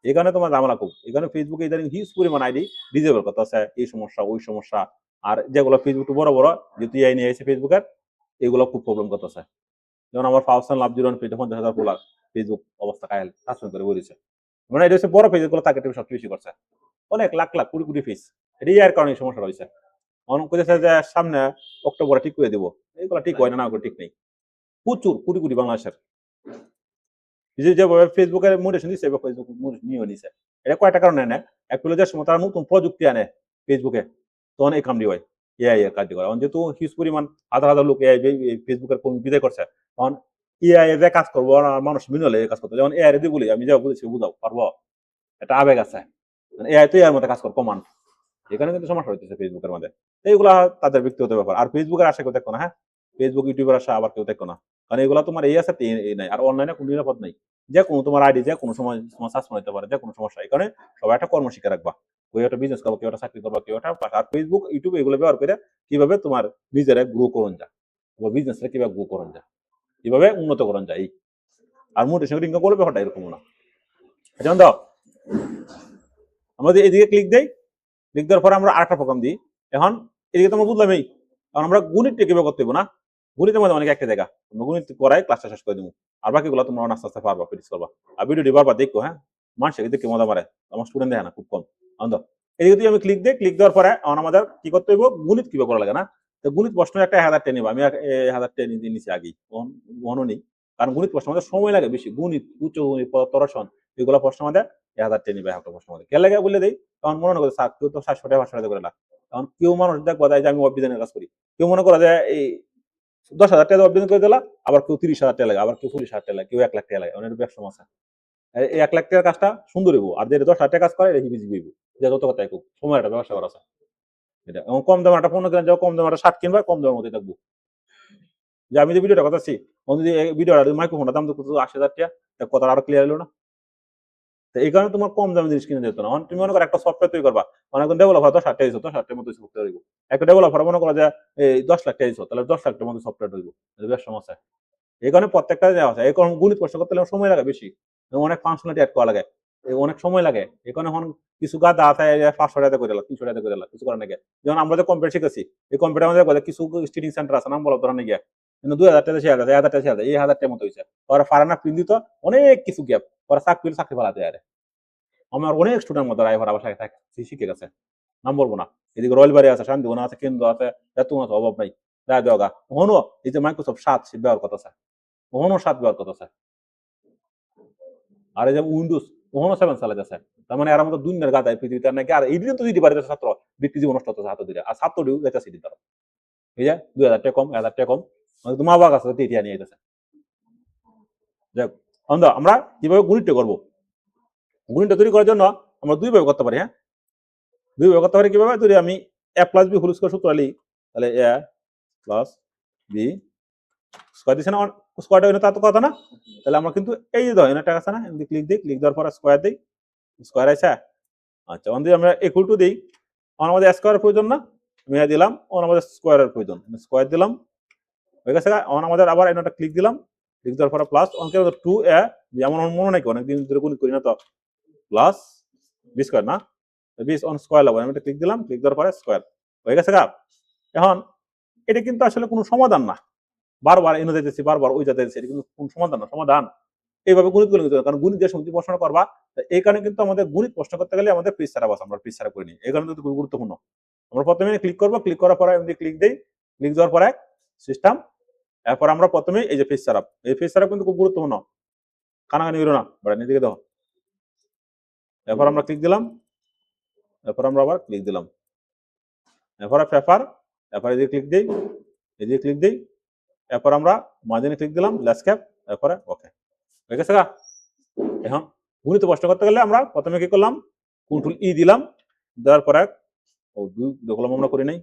Speaker 1: এখানে তোমার ঝামেলা খুব, এখানে ফেসবুকে ইদানিং হিউজ পরিমাণ আইডি ডিজেবল করতে আছে, এই সমস্যা ওই সমস্যা। আর যেগুলো ফেসবুক বড় বড় যেহেতু এআই নিয়ে এসে ফেসবুকের, এগুলো খুব প্রবলেম করতেছে। যেমন আমার ফাউসান লাভ জিরো পেজে 50,000 ফলোয়ার, ফেসবুক অবস্থা কায়াল সাসপেন্ড করে বলেছে। মানে এটা হচ্ছে বড় পেজ গুলো তাকে সবচেয়ে বেশি করছে, অনেক লাখ লাখ কোটি কোটি ফেস। এটা এর কারণে সমস্যা রয়েছে। অনেক কইতেছে যে সামনে অক্টোবরে ঠিক করে দিব, এইগুলো ঠিক হয় না, না ঠিক নেই। প্রচুর কোটি কোটি বাংলাদেশের যেভাবে ফেসবুকের মোটিভেশন দিচ্ছে, ফেসবুক নিয়ে নিছে। এটা কয়টা কারণে নেয়, এক হলো যে সময় তারা নতুন প্রযুক্তি আনে ফেসবুকে, তখন এই কামটি হয়, এআই এর কার্যকর। যেহেতু হিউজ পরিমাণ হাজার হাজার লোক এআই ফেসবুকের বিদায় করছে, তখন এআই এ যে কাজ করবো মানুষ মিনলে কাজ করতে, যেমন এআই দিয়ে বলি আমি যা বলেছি বুঝাও পারবো, এটা আবেগ আছে, এআই তো এর মধ্যে কাজ কর কমান্ড, এখানে কিন্তু সমস্যা হইতেছে ফেসবুকের মধ্যে। এইগুলা তাদের ব্যক্তিগত ব্যাপার। আর ফেসবুকের আশা কেউ দেখো না, হ্যাঁ ফেসবুক ইউটিউবের আশা আবার কেউ দেখো না, কারণ এগুলা তোমার এই আছে এই নাই। আর অনলাইনে কোনো নিরাপদ নাই, যে কোনো তোমার আইডি যে কোনো সময় তোমার সাসপেন্ড হতে পারে, যে কোনো সমস্যা। এখানে সবাই একটা কর্ম শিখে রাখবা, কেউ একটা বিজনেস করবো, কেউ একটা চাকরি করবো, কেউ একটা। আর ফেসবুক ইউটিউব এগুলো ব্যবহার করে কিভাবে তোমার নিজেরা গ্রো করুন যা, তোমার বিজনেসটা কিভাবে গ্রো করুন যা, কিভাবে উন্নত করুন যায়। আর মোটিভেশন ইনকাম করলে ব্যাপারটা এরকম না। যেমন দাও আমাদের এদিকে ক্লিক দেই, ক্লিক দেওয়ার পরে আমরা আরেকটা প্রোগ্রাম দিই। এখন এদিকে তোমরা বুঝলামই, কারণ আমরা গণিতটা কিভাবে করতে হবে না, গণিতের মধ্যে অনেক একটা জায়গা তোমরা গণিত করাই ক্লাসটা শেষ করে দেবো। আর বাকিগুলো তোমরা আস্তে আস্তে পারবা, প্র্যাকটিস করবা। আর ভিডিওটি বারবার দেখো, হ্যাঁ মানুষের দেখে মজা মারে, আমার স্টুডেন্ট দেখে না খুব কম। আনন্দ এদিকে যদি আমি ক্লিক দিই, ক্লিক দেওয়ার পরে আমাদের কি করতে হইব, গণিত কিভাবে করা লাগে না। তো গণিত প্রশ্ন একটা 1000 টেন নিব, আমি 1000 টেন নিচে আগেই মনে নেই, কারণ গণিত প্রশ্ন আমাদের সময় লাগে বেশি, গণিত উচ্চ গণিত তরসন এগুলো প্রশ্ন আমাদের 1000 টেন নিবে একটা প্রশ্ন আমাদের কে লাগে বলে দেই। তখন মনে করে কেউ তো 700 টাকা 500 টাকা করে না, তখন কেউ মানুষ দেখবো যে আমি ওয়েব ডিজাইনের কাজ করি, কেউ মনে করে যে এই 10,000 টাকা ওয়েব ডিজাইন করে দিলা, আবার কেউ 30,000 টাকা লাগে, আবার কেউ 40,000 টাকা লাগে, কেউ 1 লাখ টাকা লাগে, অনেক ব্যবসা আছে। এই 1 লাখ টাকার কাজটা সুন্দর হইব, আর যে 10,000 টাকা কাজ করে এটা হিবিজি হইব, যে যত কথা খুব সময় একটা ব্যবসা করা আছে। এটা এবং কম দামে একটা পণ্য কিনা যাও, কম দামে একটা শার্ট কিনবা, কম দামের মধ্যে থাকবো। যে আমি যে ভিডিওটা কথাছি, যদি ভিডিওটা মাইক্রোফোনটা দাম তো 80,000 টাকা, কথা আরো ক্লিয়ার হলো না। তো এই কারণে তোমার কম দামে জিনিস কিনে যেত না। তুমি মনে করো একটা সফটওয়্যার তৈরি করবা, অনেকজন ডেভেলপার 10,000 টাকা দিছো, 10,000 টাকার মধ্যে সফটওয়্যার হইব। একটা ডেভেলপার মনে করো যে এই 10 লাখ টাকা দিছো, তাহলে 10 লাখ টাকার মধ্যে সফটওয়্যার হইব, বেশ সমস্যা। এই কারণে প্রত্যেকটা দেওয়া আছে, এই কারণে গণিত প্রশ্ন করতে হলে সময় লাগে বেশি, অনেক ফাংশনালিটি অ্যাড করা লাগে, অনেক সময় লাগে। এই কারণে এখন কিছু গাদা আছে 500 টাকা করে 300 টাকা করে কিছু করার নাকি। যেমন আমরা যে কম্পিউটার শিখেছি, এই কম্পিউটার আমাদের কিছু স্টিচিং সেন্টার আছে, নাম বলা ধরার নাকি, কিন্তু 2,000 টাকা 6,000 টাকা 1,000 টাকা 6,000 এই 1,000 টাকার মতো হয়েছে। ওরা ফারানা প্রিন্ট দিত, অনেক কিছু গ্যাপ, ওরা চাকরি ফেলাতে আরে। আমার অনেক স্টুডেন্ট মধ্যে ড্রাইভার আবার সাথে শিখে গেছে, নাম বলবো না। এদিকে রয়েলবাড়ি আছে, শান্তিবনা আছে, কেন্দ্র আছে, এত অভাব নাই। রায় দেওয়া হনো এই যে মাইক্রোসফট 7 ব্যবহার করতেছে, ওহনো 7 ব্যবহার করতেছে, আর এই যে উইন্ডোজ ওহনো 7 চালাইতেছে। তার মানে এর মধ্যে দুনিয়ার গাদায় পৃথিবীতে নাকি, আর এই তো দিতে পারে ছাত্র ব্যক্তি জীবন নষ্ট হতেছে হাতে দিলে, আর ছাত্র ডিউ যাইতেছে দিতে, এই যে 2,000 টাকা কম 1,000 টাকা কম, তো মা বাবা কাছে টিয়া নিয়ে যেতেছে। যাক আমরা কিভাবে গণিতটা করবো, গণিতটা তৈরি করার জন্য আমরা দুই ভাবে করতে পারি। হ্যাঁ দুই ভাবে করতে পারি কিভাবে, যদি আমি a plus b whole square সূত্র লিখি, তাহলে a প্লাস বি স্কয়ার দিছে না, স্কয়ারটা হইলো তা তো কথা না। তাহলে আমরা কিন্তু এই যে ধরেন একটা আছে না, এমনি ক্লিক দিই, ক্লিক দেওয়ার পরে স্কয়ার দিই, স্কয়ার আইছে। আচ্ছা অন দিয়ে আমরা ইকুয়াল টু দেই, আমাদের স্কয়ারের প্রয়োজন না, আমি দিলাম, আমাদের স্কয়ারের প্রয়োজন, স্কয়ার দিলাম, হয়ে গেছে। আমাদের আবার একটা ক্লিক দিলাম, ক্লিক দেওয়ার পরে প্লাস অনকে 2a, যেমন মনে নাই অনেকদিন ধরে গণিত করি না তো, প্লাস বি স্কয়ার না, বিস অন স্কয়ার লাগবে, আমি এটা ক্লিক দিলাম, ক্লিক দেওয়ার পরে স্কয়ার হয়ে গেছে। এখন এটা কিন্তু আসলে কোনো সমাধান না, বারবার এনে যাইতেছি, বারবার ওই যাইতেছি, এটা কিন্তু কোন সমাধান না। সমাধান এইভাবে গণিত গুলো, কারণ গণিত দিয়ে সত্যি প্রশ্ন করবা, এই কারণে কিন্তু আমাদের গণিত প্রশ্ন করতে গেলে আমাদের পেজ ছাড়া বাস, আমরা পেজ ছাড়া করিনি, এই কারণে কিন্তু খুব গুরুত্বপূর্ণ। আমরা প্রথমে ক্লিক করবো, ক্লিক করার পরে এমনি ক্লিক দেই, ক্লিক দেওয়ার পরে সিস্টেম, এরপর আমরা প্রথমে এই যে পেজ ছাড়া, এই পেজ ছাড়া কিন্তু খুব গুরুত্বপূর্ণ, কানাকানি হইলো না, বাড়া নিদিকে দাও। এরপর আমরা ক্লিক দিলাম, এরপর আমরা আবার ক্লিক দিলাম, এরপরে পেপার, এরপর এদিকে ক্লিক দিই, এদিকে ক্লিক দিই, এরপর আমরা মার্জিনে ক্লিক দিলাম, ল্যান্ডস্কেপ, এরপরে ওকে হয়ে গেছে। এখন গণিত প্রশ্ন করতে গেলে আমরা প্রথমে কি করলাম, কন্ট্রোল ই দিলাম, দেওয়ার পরে ও দুই দেখলাম আমরা করি নাই,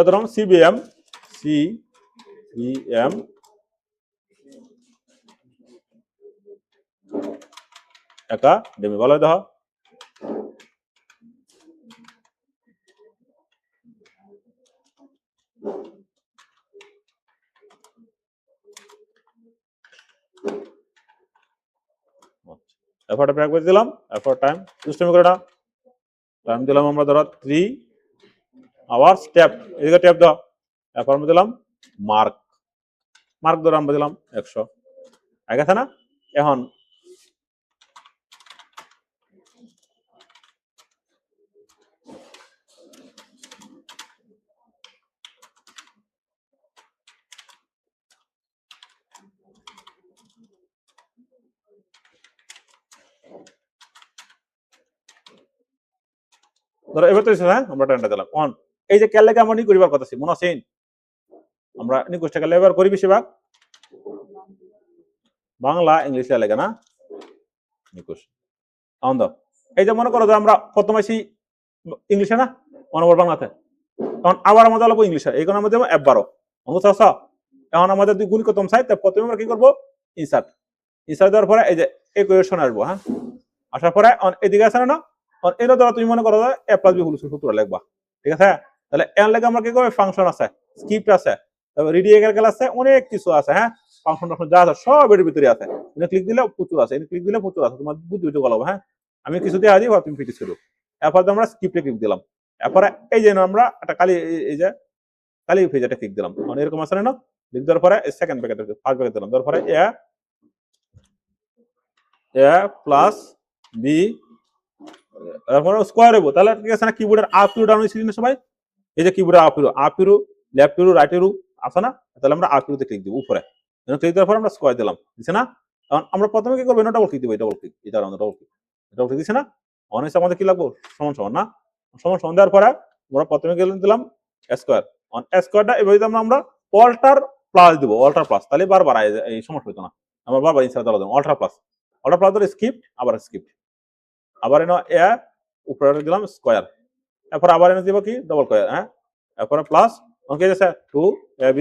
Speaker 1: ধরুন সিবিএম, সিবিএম একাডেমি ভালো দেহ এফোর্ট ব্রেক করে দিলাম এফোর্ট টাইম সিস্টেম করে না টাইম দিলাম আমরা ধরো 3 আওয়ার স্টেপ এদিকে ট্যাপ দাও এরপর আমরা দিলাম মার্ক মার্ক ধরে আমরা দিলাম 100 ঠিক আছে না এখন ধরো এবার তো হ্যাঁ আমরা টাইমটা দিলাম অন এই যে কেন লাগে আমরা নি করিবার কথা ছিল মনে আছে আমরা নিকুশটা কেন এবার করি বেশিরভাগ বাংলা ইংলিশ লাগে না নিকুশ অন দাও এই যে মনে করো যে আমরা প্রথমে আসি ইংলিশে না অনবর বাংলাতে তখন আবার আমাদের হলো ইংলিশে এই কারণে আমাদের 12 বুঝতে পারছো এখন আমাদের দুই গুণ কতম চাই তার প্রথমে আমরা কি করবো ইনসার্ট ইনসার্ট দেওয়ার পরে এই যে ইকুয়েশন আসবো হ্যাঁ আসার পরে এদিকে আছে না এটা দ্বারা তুমি মনে করো এ প্লাস বি হোল সূত্র লিখবা ঠিক আছে তাহলে এর লাগে আমরা কি করব ফাংশন আছে স্ক্রিপ্ট আছে তারপর রেডিয়েগেল আছে অনেক কিছু আছে হ্যাঁ ফাংশন যা আছে সব এর ভিতরে আছে এটা ক্লিক দিলে প্রচুর আছে এটা ক্লিক দিলে প্রচুর আছে তোমার বুদ্ধি হইতে গেল হ্যাঁ আমি কিছু দিয়ে আদি তুমি ফিটিস করো এরপর আমরা স্ক্রিপ্টে ক্লিক দিলাম এরপরে এই যে আমরা একটা কালি এই যে কালি পেজটা ক্লিক দিলাম মানে এরকম আছে না ক্লিক দেওয়ার পরে সেকেন্ড প্যাকেট ফার্স্ট প্যাকেট দিলাম দেওয়ার পরে এ প্লাস বি তারপরে স্কোয়ার হইব তাহলে ঠিক আছে না কিবোর্ডের আপ টু ডাউন সিরিজ না সবাই এই যে কিবোর্ডের আপ ইরু লেফট ইরু রাইট ইরু আছে না তাহলে আমরা আপ ইরুতে ক্লিক দিব উপরে ক্লিক দেওয়ার পর আমরা স্কোয়ার দিলাম দিছে না এখন আমরা প্রথমে কি করব এটা ডাবল ক্লিক দিব ডাবল ক্লিক এটা আমরা ডাবল ক্লিক দিছে না অনেক আমাদের কি লাগবে সমান সমান না সমান সমান দেওয়ার পরে আমরা প্রথমে দিলাম স্কোয়ার অন স্কোয়ারটা এভাবে আমরা অল্টার প্লাস দিব অল্টার প্লাস তাহলে বারবার এই সমস্যা হইতো না আমরা বারবার ইনসার্ট দিলাম অল্টার প্লাস ধরে স্কিপ আবার স্কিপ আবার এনে এ উপরে দিলাম স্কোয়ার এরপর আবার এনে দিব কি ডবল স্কোয়ার হ্যাঁ এরপরে প্লাস কি আছে 2 ab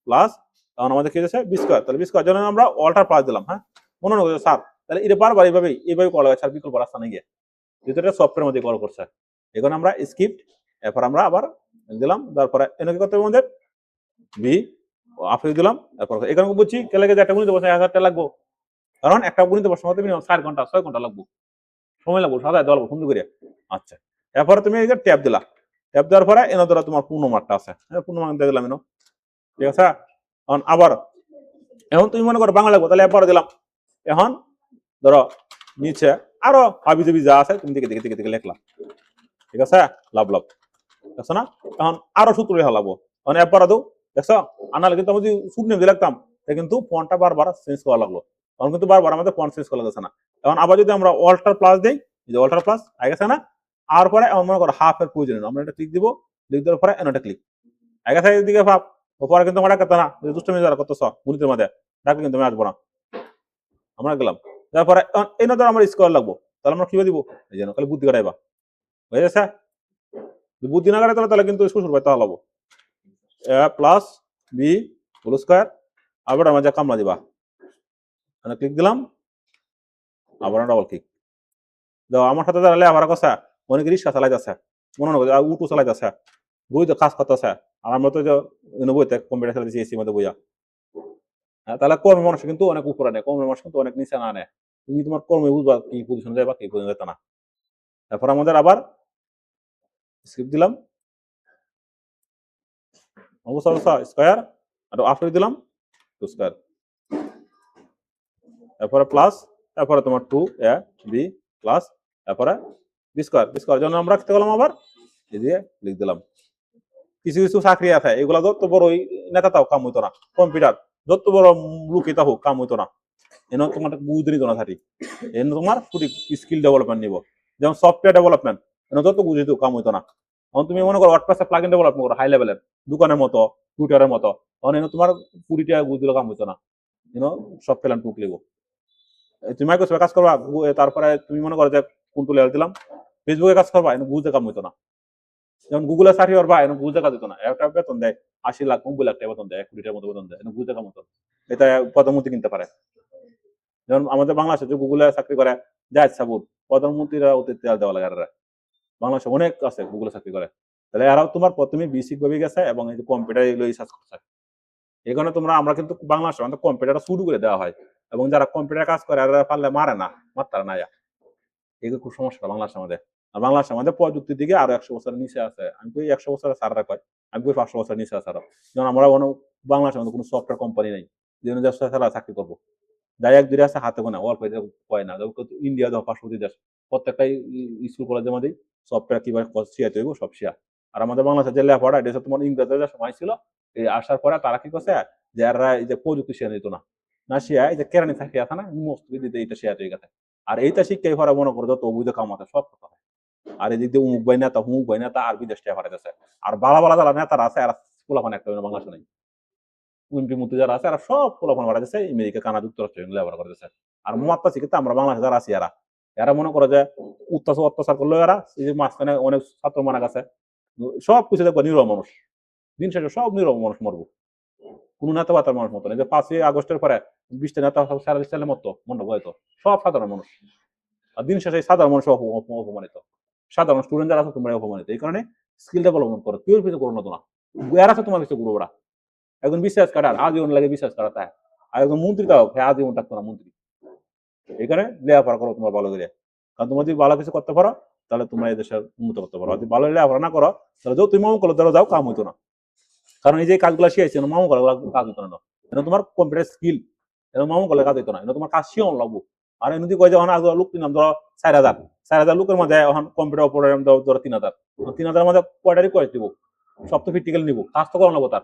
Speaker 1: প্লাস তখন আমাদের কি আছে বি স্কোয়ার তাহলে বি স্কোয়ার জন্য আমরা অল্টার প্লাস দিলাম হ্যাঁ মনে মনে স্যার তাহলে এটা বারবার এইভাবে করা হয় স্যার বিকল্প রাস্তা নেই গিয়ে যেহেতু এটা সফটওয়্যার মধ্যে কল করছে এখন আমরা স্কিপ এরপর আমরা আবার দিলাম তারপরে এনে কি করতে হবে আমাদের বি আপনি দিলাম এরপর এখানে বুঝছি কে লাগে যে একটা গুণিত বসে 1000 টাকা লাগবে কারণ একটা গুণিত বসে হতে মিনিমাম 4 ঘন্টা 6 ঘন্টা লাগবে সময় লাগবে সাদা দেওয়া সুন্দর করে আচ্ছা এরপরে তুমি এই যে ট্যাপ দিলা ট্যাপ দেওয়ার পরে এনে ধরো তোমার পূর্ণমানটা আছে পূর্ণমান দিয়ে দিলাম এনো ঠিক আছে এখন আবার এখন তুমি মনে করো বাংলা লাগবো তাহলে এরপরে দিলাম এখন ধরো নিচে আরো হাবি জাবি যা আছে তুমি দিকে দিকে দিকে দিকে লিখলা ঠিক আছে লাভ লাভ দেখছো না এখন আরো সূত্র লেখা লাগবো এখন এরপরে দাও দেখছো আনালে কিন্তু আমি যদি সুট নেম দিয়ে লিখতাম কিন্তু ফন্টটা বারবার চেঞ্জ করা লাগলো তখন কিন্তু বারবার আমাদের ফন্ট চেঞ্জ করা যাচ্ছে না এখন আবার যদি আমরা অল্টার প্লাস দিই যে অল্টার প্লাস আগে গেছে না আর পরে এমন মনে করো হাফ এর প্রয়োজন আমরা এটা ক্লিক দিব ক্লিক দেওয়ার পরে এটা ক্লিক আগে গেছে এদিকে ভাব পরে কিন্তু আমরা ডাকতে না দুষ্টমি যারা করতেছ গুণিতের মধ্যে ডাকলে কিন্তু আমি আসবো না আমরা গেলাম তারপরে এই নজর আমার স্কোয়ার লাগবো তাহলে আমরা কিভাবে দিব এই জন্য খালি বুদ্ধি কাটাইবা হয়ে গেছে বুদ্ধি না কাটাই তাহলে কিন্তু শ্বশুর ভাই তাহলে এ প্লাস বি হোল স্কোয়ার আবার আমরা যা কামলা দিবা ক্লিক দিলাম আবার ডাবল ক্লিক দাও আমার সাথে দাঁড়ালে আবার কথা অনেক রিক্সা চালাইতেছে মনে হয় উটু চালাইতেছে বই তো কাজ করতেছে আর আমরা তো বইতে কম্পিউটার চালাইতেছি এসির মধ্যে বইয়া তাহলে কর্মের মানুষ কিন্তু অনেক উপরে নেয় কর্মের মানুষ কিন্তু অনেক নিচে না নেয় তুমি তোমার কর্মে বুঝবা কি পজিশন যাবা কি পজিশন যেত না তারপর আমাদের আবার স্ক্রিপ্ট দিলাম অবস্থা স্কোয়ার আর আফটার দিলাম 2 স্কোয়ার তারপরে প্লাস তারপরে তোমার 2 এ বি প্লাস তারপরে বি স্কোয়ার জন্য আমরা রাখতে গেলাম আবার এই দিয়ে লিখ দিলাম কিছু কিছু চাকরি আছে এগুলা যত বড় নেতা তাও কাম হইতো না কম্পিউটার যত বড় লুকিত হোক কাম হইতো না এনে তোমার বুঝতে নিত না থাকি এনে তোমার স্কিল ডেভেলপমেন্ট নিব যেমন সফটওয়্যার ডেভেলপমেন্ট এনে যত বুঝিত কাম হইতো না এখন তুমি মনে করো ওয়ার্ডপ্রেসে প্লাগইন ডেভেলপমেন্ট করো হাই লেভেলের দোকানের মতো টুইটারের মতো তখন এনে তোমার 20 টাকা বুঝদিলে কাম হইতো না সব প্ল্যান টুক লিব তুমি মাইক্রোসফটে কাজ করবা তারপরে তুমি মনে করো যে কোন টুল দিলাম ফেসবুকে কাজ করবা এনে বুঝতে কাম হইতো না যেমন গুগলে চাকরি করবা এনে বুঝতে কাজ হইতো না একটা বেতন দেয় 80 লাখ 90 লাখ টাকা বেতন দেয় 1 কোটি টাকার মতো বেতন দেয় এনে বুঝতে কাম হতো এটা প্রধানমন্ত্রী কিনতে পারে যেমন আমাদের বাংলাদেশে যে গুগলে চাকরি করে জাহিদ সাবুর প্রধানমন্ত্রীরা ওতে তেল দেওয়া লাগে। বাংলাদেশে অনেক আছে গুগলে চাকরি করে। তাহলে এরাও তোমার প্রথমে বেসিক ভাবে গেছে এবং এই যে কম্পিউটার এগুলো রিসার্চ করছে। এই কারণে আমরা কিন্তু বাংলাদেশে আমাদের কম্পিউটারটা শুরু করে দেওয়া হয় এবং যারা কম্পিউটার কাজ করে এরা পারলে মারে না, মারতারা না। এগুলো খুব সমস্যা বাংলাদেশের আমাদের। আর বাংলাদেশের আমাদের প্রযুক্তির দিকে আরো 100 বছরের নিচে আছে। আমি কই 100 বছরের স্যাররা কয়, আমি কই 500 বছরের নিচে আছে আরো। যেমন আমরা বাংলাদেশের মধ্যে কোনো সফটওয়্যার কোম্পানি নেই যেখানে ছাড়া চাকরি করবো। যাই এক দুইটা আছে হাতে গোনা, অল্প কয় না। ইন্ডিয়া দেখো পার্শ্ববর্তী দেশ, প্রত্যেকটাই স্কুল কলেজের মধ্যেই সফটওয়্যার কিভাবে শিখাইতে হইব সব শিয়া। আর আমাদের বাংলাদেশের যে লেখাপড়া এটা হচ্ছে তোমার ইংরেজদের সময় ছিল, এই আসার পরে তারা কি করছে যে এরা এই যে প্রযুক্তি শিখে নিত না, না শিয়া এই যে কেরানি চাকরি আছে না মস্ত দিতে এইটা শিয়া হয়ে গেছে। আর এইটা শিক্ষাই পরে মনে করো যত অবৈধ কাম আছে সব কথা হয়। আর এদিক দিয়ে উমুক বাই নেতা হুমুক বাই নেতা আর বিদেশ টিয়া পাঠাইতেছে। আর বালা বালা যারা নেতারা আছে এরা পোলাপান একটা বাংলাদেশে নেই। এমপি মন্ত্রী যারা আছে এরা সব পোলাপান পাঠাইতেছে আমেরিকা, কানাডা, যুক্তরাষ্ট্র লেবার করতেছে। আর মাত্রা শিখতে আমরা বাংলাদেশে যারা আছি এরা মনে করে যে অত্যাচার করলো এরা, এই যে মাঝখানে অনেক ছাত্র মারা গেছে, সব কিছু দেখবো নিরহ মানুষ, দিন শেষে সব নিরহ মানুষ মরবো, কোন নেতা বাতার মানুষ মতো না। যে 5ই আগস্টের পরে 20টা নেতা সালের মতো মনে হয়তো সব সাধারণ মানুষ। আর দিন শেষে সাধারণ মানুষ অপমানিত, সাধারণ স্টুডেন্ট যারা আছে তোমরা অপমানিত। এই কারণে স্কিল ডেভেলপমেন্ট করো, কেউ কিছু করো না তোমার এর আছে তোমার কিছু করবো ওরা। একজন বিশ্বাস কাটার আজীবন লাগে বিশ্বাস করা তাই, আর একজন মন্ত্রী তাও আজীবন থাকতো না মন্ত্রী। এখানে লেখাপড়া করো তোমার ভালো করে, কারণ তোমার যদি ভালো কিছু করতে পারো তাহলে তোমরা এই দেশের উন্নত করতে পারো। যদি ভালো লেখাপড়া না করো তাহলে যদি তুমি মামু করো তাহলে যাও কাম হইতো না। কারণ এই যে কাজগুলো শিখাইছে মামু করলে কাজ হইতো না। এটা তোমার কম্পিউটার স্কিল, এটা মামু করলে কাজ হইতো না, এটা তোমার কাজ শিওন লাগবো। আর এমনি কয় যে আজ লোক নিলাম ধরো 4,000 লোকের মধ্যে এখন কম্পিউটার অপারেটর ধরো 3,000 মধ্যে কয়টা রিকোয়েস্ট দিব, সব তো ফিটিক্যাল নিবো, কাজ তো করানো তার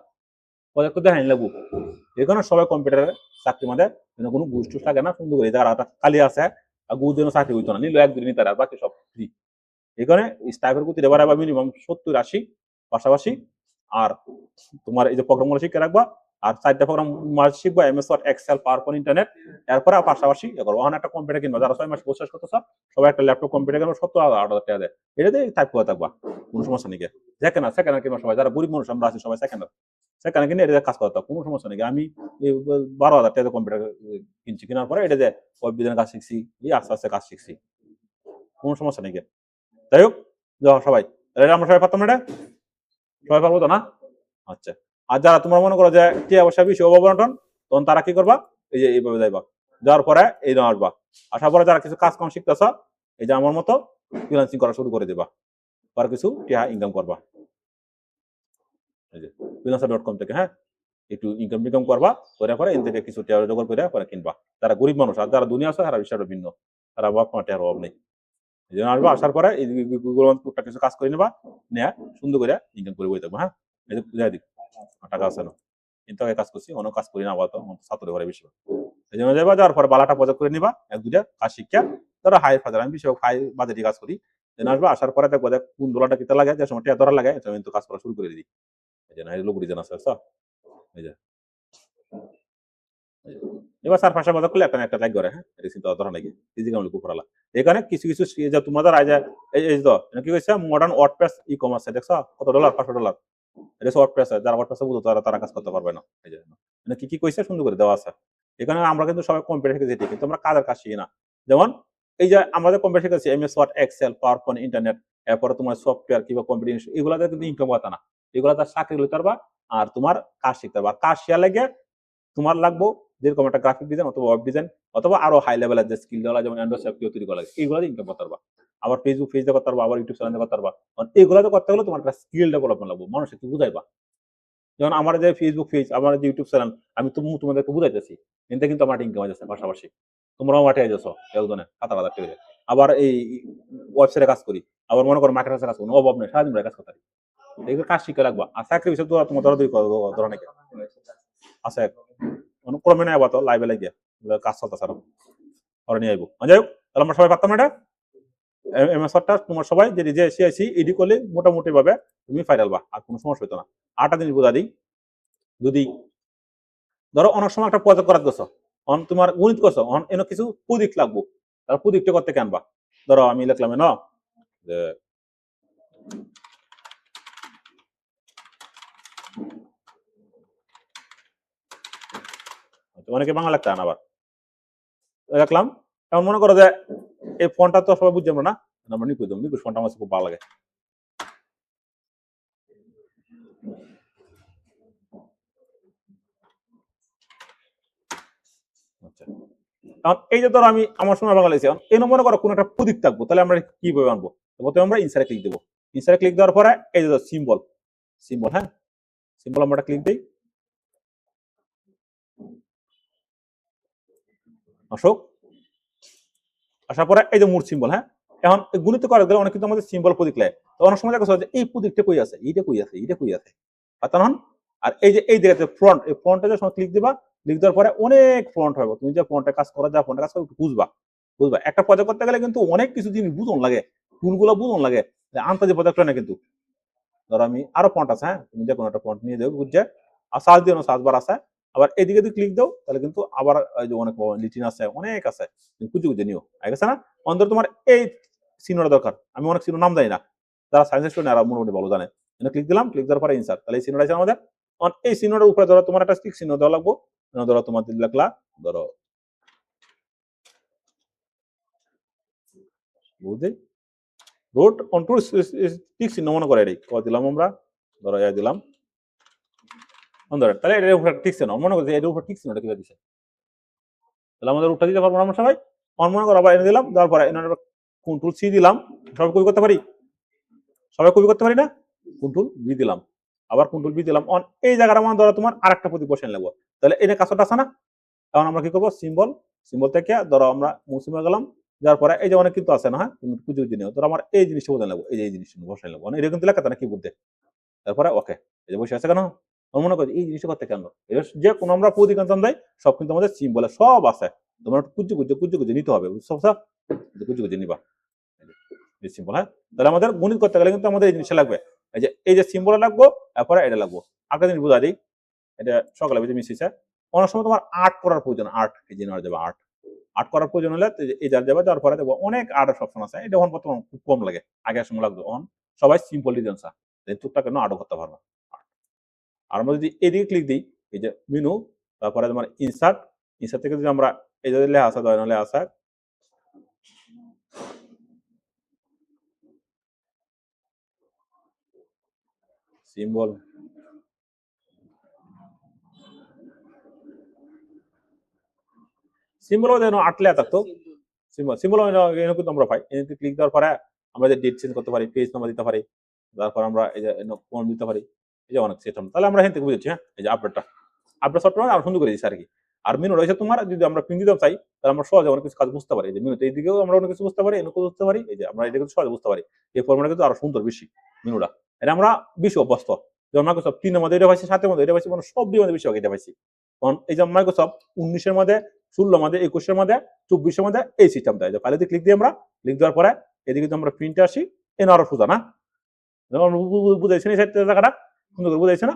Speaker 1: প্রজেক্ট তো দেখাই লাগবো। এই কারণে সবাই কম্পিউটারের চাকরি মধ্যে কোনো ঘুষ টুস লাগে না, সুন্দর করে যারা খালি আছে আর ঘুষ জন্য চাকরি হইতো না, নিল একদিন তারা বাকি সব ফ্রি। এখানে স্টাইপের গতি এবার আবার মিনিমাম 70-80 পাশাপাশি। আর তোমার এই যে প্রোগ্রামগুলো শিখে রাখবা, আর 4টা প্রোগ্রাম শিখবা, MS Word, Excel, PowerPoint, internet. এরপরে পাশাপাশি করবো ওখানে একটা কম্পিউটার কিনবা, যারা 6 মাস কোর্স করতেছ সবাই একটা ল্যাপটপ কম্পিউটার কিনবো, 70,000-8,000 টাকা দেয়, এটা দিয়ে টাইপ করে থাকবা, কোনো সমস্যা নেই। সেকেন্ড কিনবা সবাই, যারা গরিব মানুষ আমরা আছি সবাই সেকেন্ড কিনে এটা কাজ করতে কোনো সমস্যা নেই। আমি 12,000 টাকা কম্পিউটার কিনছি, কেনার পরে এটা দিয়ে ওয়েব ডিজাইনের কাজ শিখছি, এই আস্তে আস্তে কাজ শিখছি, কোনো সমস্যা নেই। যাই হোক সবাই, আমরা সবাই পারতাম এটা, সবাই পারবো তো না? আচ্ছা। আর যারা তোমরা মনে করো যে টিয়া পয়সা বেশি অববন্টন, তখন তারা কি করবা, এই যে এইভাবে যাইবা, যাওয়ার পরে এই আসবা, আসার পরে যারা কিছু কাজ কাম শিখতেছ এই যে আমার মতো ফ্রিল্যান্সিং করা শুরু করে দিবা, পরে কিছু টিয়া ইনকাম করবা এই যে freelancer.com থেকে। হ্যাঁ, একটু ইনকাম করবা, করে পরে এন থেকে কিছু টিয়া জোগাড় করে পরে কিনবা। তারা গরিব মানুষ, আর যারা দুনিয়া আছে তারা বিষয়টা ভিন্ন, তারা বাপ মা টিয়ার অভাব নেই। এই জন্য আসবা, আসার পরে এই কিছু কাজ করে নেবা, নেয়া সুন্দর করে ইনকাম করে বই থাকবো। হ্যাঁ, এই যে বুঝাই দিই টাকা আছে না, কিন্তু আগে কাজ করছি, অনেক কাজ করি না আবার, তো ছাত্র ঘরে বেশি। এই জন্য যাবা, যাওয়ার পরে বালাটা প্রজেক্ট করে নিবা, এক দুইটা কাজ শিক্ষা, ধরো হাই ফাজার, আমি বেশি হাই বাজেটই কাজ করি। যেন আসবা, আসার পরে দেখবো যে কোন দোলাটা কিতে লাগে, যে সময় টিয়া ধরা লাগে কিন্তু কাজ করা শুরু করে দিই। এই যে না লোক রিজন আছে এই যে এবার স্যার ভাষা কথা করলে একটা একটা লাইক করে। হ্যাঁ, এটা চিন্তা ধরা নাকি ইজি কাম লুকু ফরালা। এখানে কিছু যে তোমাদের আজ এই তো কি কইছে মডার্ন ওয়ার্ডপ্রেস ই কমার্স, দেখছো কত $? $500। এটা ওয়ার্ডপ্রেস, যারা ওয়ার্ডপ্রেস বুঝো তারা কাজ করতে পারবে না। এই যে মানে কি কি কইছে সুন্দর করে দেওয়া আছে। এখানে আমরা কিন্তু সবাই কম্পিউটার শিখেছি ঠিক, কিন্তু আমরা কাজের কাজ শিখি না। যেমন এই যে আমাদের কম্পিউটার শিখেছি MS Word, Excel, PowerPoint, internet, এরপরে তোমার সফটওয়্যার কিংবা কম্পিউটার, এগুলাতে কিন্তু ইনকাম কথা না, এগুলাতে চাকরি লইতে পারবা আর তোমার কাজ শিখতে পারবা। কাজ শিয়া লাগে তোমার লাগবো যেরকম একটা গ্রাফিক ডিজাইন অথবা ওয়েব ডিজাইন অথবা আরো হাই লেভেলের যে স্কিল দেওয়া, যেমন অ্যান্ড্রয়েড সফটওয়্যার তৈরি করা লাগে, এইগুলো ইনকাম করতে পারবা। আবার ফেসবুক পেজে করতে পারবা, আবার ইউটিউব চ্যানেলে করতে পারবা। এগুলো করতে গেলে তোমার একটা স্কিল ডেভেলপমেন্ট লাগবে, মানুষ একটু বুঝাইবা। যেমন আমার যে ফেসবুক পেজ, আমার যে ইউটিউব চ্যানেল, আমি তোমাদেরকে বুঝাইতেছি, এতে কিন্তু আমার ইনকাম আছে পাশাপাশি, তোমরাও মাঠে যাচ্ছ একজনে 7,000 টাকা। আবার এই ওয়েবসাইটে কাজ করি, আবার মনে করো মার্কেট কাজ করবো, অভাব নেই, সারাদিন কাজ করতে পারি। এগুলো কাজ শিখে রাখবা। আর চাকরি বিষয়ে তো তোমার ধরো নাকি আছে অনুক্রমে নেই, আবার তো লাইভে লাগিয়ে কাজ চলতেছে আরো, ওরা নিয়ে আইবো। যাই হোক, তাহলে আমরা সবাই পারতাম এটা এমএসআরটা তোমার সবাই যে সিআইসি ইডি করলে মোটামুটি ভাবে তুমি ফাইনালবা, আর কোনো সমস্যা হইতো না। 8টা জিনিস বোঝা দিই, যদি ধরো অনেক সময় একটা প্রজেক্ট করার গেছো, অন তোমার গণিত করছো, অন এনে কিছু প্রদিক লাগবো, তার প্রদিকটা করতে আনবা। ধরো আমি লিখলাম না যে অনেকে বাংলা লিখতে আন, আবার লিখলাম এখন মনে করো যে এই ফোনটা তো সবাই বুঝতে না, আমরা নিকুজ দেবো, নিকুজ ফোনটা আমার খুব ভালো লাগে। আচ্ছা, এখন এই যে ধরো আমি আমার সময় বাংলাদেশি, এখন এই মনে করো কোন একটা প্রতীক থাকবো, তাহলে আমরা কিভাবে আনবো? প্রথমে আমরা ইনসারে ক্লিক দেবো, ইনসারে ক্লিক দেওয়ার পরে এই যে সিম্বল, সিম্বল, হ্যাঁ সিম্বল আমরা ক্লিক দিই, অশোক আসার পরে এই যে মূল সিম্বল, হ্যাঁ এখন গুণিত করে দিলে অনেক কিন্তু আমাদের সিম্বল প্রতীক লেয়, তো অনেক সময় দেখা যায় এই প্রতীকটা কই আছে, এইটা কই আছে, এইটা কই আছে, আর তখন আর এই যে এই জায়গাতে ফ্রন্ট, এই ফ্রন্টে যে সময় ক্লিক দিবা, ক্লিক দেওয়ার পরে অনেক ফ্রন্ট হবে, তুমি যে ফ্রন্টে কাজ করা, যা ফ্রন্টে কাজ করো বুঝবা, বুঝবা একটা প্রজেক্ট করতে গেলে কিন্তু অনেক কিছু জিনিস বুঝন লাগে, টুলগুলো বুঝন লাগে, আনতে যে প্রজেক্ট না কিন্তু। ধরো আমি আরো ফন্ট আছে, হ্যাঁ তুমি যে কোনো একটা ফন্ট নিয়ে দেবো বুঝছে, আর সার্চ দিও, সার্চ বার আছে, আবার এদিকে যদি ক্লিক দাও তাহলে কিন্তু আবার এই যে অনেক লিটিন আছে, অনেক আছে, তুমি খুঁজে খুঁজে নিও, ঠিক আছে না? অন্তর তোমার এই সিনোটা দরকার, আমি অনেক সিনো নাম জানি না, যারা সায়েন্স স্টুডেন্ট আর মোটামুটি ভালো জানে, ক্লিক দিলাম, ক্লিক দেওয়ার পরে ইনসার্ট, তাহলে এই সিনোটা আছে আমাদের। এই সিনোটার উপরে ধরো তোমার একটা স্টিক সিনো দেওয়া লাগবো, ধরো তোমার লিখলা, ধরো বুঝলি রোড অন টু স্টিক সিনো মনে করে এটাই দিলাম আমরা, ধরো দিলাম, তাহলে এটার উপরে ঠিক ছিল, মনে করছি এটার উপরে ঠিক ছিল, কিভাবে দিছে, তাহলে আমাদের উঠা দিতে পারবো আমরা সবাই। মনে করো আবার এনে দিলাম, দেওয়ার পরে কন্ট্রোল সি দিলাম, সবাই কপি করতে পারি, সবাই কপি করতে পারি না, কন্ট্রোল বি দিলাম, আবার কন্ট্রোল বি দিলাম, অন এই জায়গাটা আমার ধরো তোমার আরেকটা প্রতীক বসে লাগবো, তাহলে এনে কাজটা আছে না? এখন আমরা কি করবো, সিম্বল, সিম্বল থেকে ধরো আমরা মুসিমে গেলাম, যার পরে এই যে অনেক কিন্তু আছে না, হ্যাঁ পুজো জিনিস ধরো আমার এই জিনিসটা বোঝা লাগবো, এই যে এই জিনিসটা বসাই লাগবো, এটা কিন্তু লেখা না কি বুঝতে, তারপরে ওকে, এই যে বসে আছে কেন, মনে করি এই জিনিসটা করতে কেন, যে কোনো আমরা প্রতীক আনতাম দেয়, সব কিন্তু আমাদের সিম্বলে সব আছে, তোমার কুজু কুজু কুজু কুজু নিতে হবে, বুঝছো, কুজু কুজু নিবা সিম্বল, হ্যাঁ তাহলে আমাদের গণিত করতে গেলে কিন্তু আমাদের এই জিনিসটা লাগবে, এই যে সিম্বল লাগবো, তারপরে এটা লাগবো। একটা জিনিস বোঝা দিই, এটা সকালে বুঝে মিশিয়েছে, অনেক সময় তোমার আর্ট করার প্রয়োজন, আর্ট এই যে যাবে আর্ট, আর্ট করার প্রয়োজন হলে এই যার যাবে, যাওয়ার পরে দেখবো অনেক আর্টের অপশন আছে, এটা এখন বর্তমান খুব কম লাগে, আগে সময় লাগতো, এখন সবাই সিম্পল ডিজাইন চা, টুকটাক কেন আর্টও করতে পারবো। আর আমরা যদি এদিকে ক্লিক দিই, এই যে মেনু, তারপরে তোমার ইনসার্ট, ইনসার্ট থেকে যদি আমরা এই যে লেখা আছে, দয়না লেখা আছে সিম্বল, সিম্বল যেন আটলে থাকতো, সিম্বল সিম্বল কিন্তু আমরা পাই, এনে ক্লিক দেওয়ার পরে আমরা যে ডেট চেঞ্জ করতে পারি, পেজ নাম্বার দিতে পারি, তারপর আমরা এই যে ফোন দিতে পারি, এই যে অনেক সিস্টেম, তাহলে আমরা এখান থেকে বুঝেছি, হ্যাঁ এই যে আপডেটটা, আপডেট সফটওয়্যার আরো সুন্দর করে দিচ্ছি আর কি। আর মেনু রয়েছে তোমার, যদি আমরা প্রিন্ট দিতে চাই তাহলে আমরা সহজে অনেক কিছু কাজ বুঝতে পারি, এই যে মেনুতে এইদিকেও আমরা অনেক কিছু বুঝতে পারি, এনকেও বুঝতে পারি, এই যে আমরা এটা কিন্তু সহজে বুঝতে পারি, এই ফর্মুলা কিন্তু আরো সুন্দর বেশি মেনুটা, এটা আমরা বেশি অভ্যস্ত, যেমন মাইক্রোসফট 3 এর মধ্যে এটা পাইছি, 7 এর মধ্যে এটা পাইছি, মানে সব দিয়ে মধ্যে বেশি এটা পাইছি, কারণ এই যে মাইক্রোসফট 19 এর মধ্যে, 16 এর মধ্যে, 21 এর মধ্যে, 24 এর মধ্যে এই সিস্টেম দেয়, যে ফাইলে ক্লিক দিয়ে আমরা ক্লিক দেওয়ার পরে এদিকে যদি আমরা প্রিন্টে আসি, এন আরো সোজা না, যেমন বুঝাইছি না জায়গাটা সুন্দর করে বুঝাইছে না,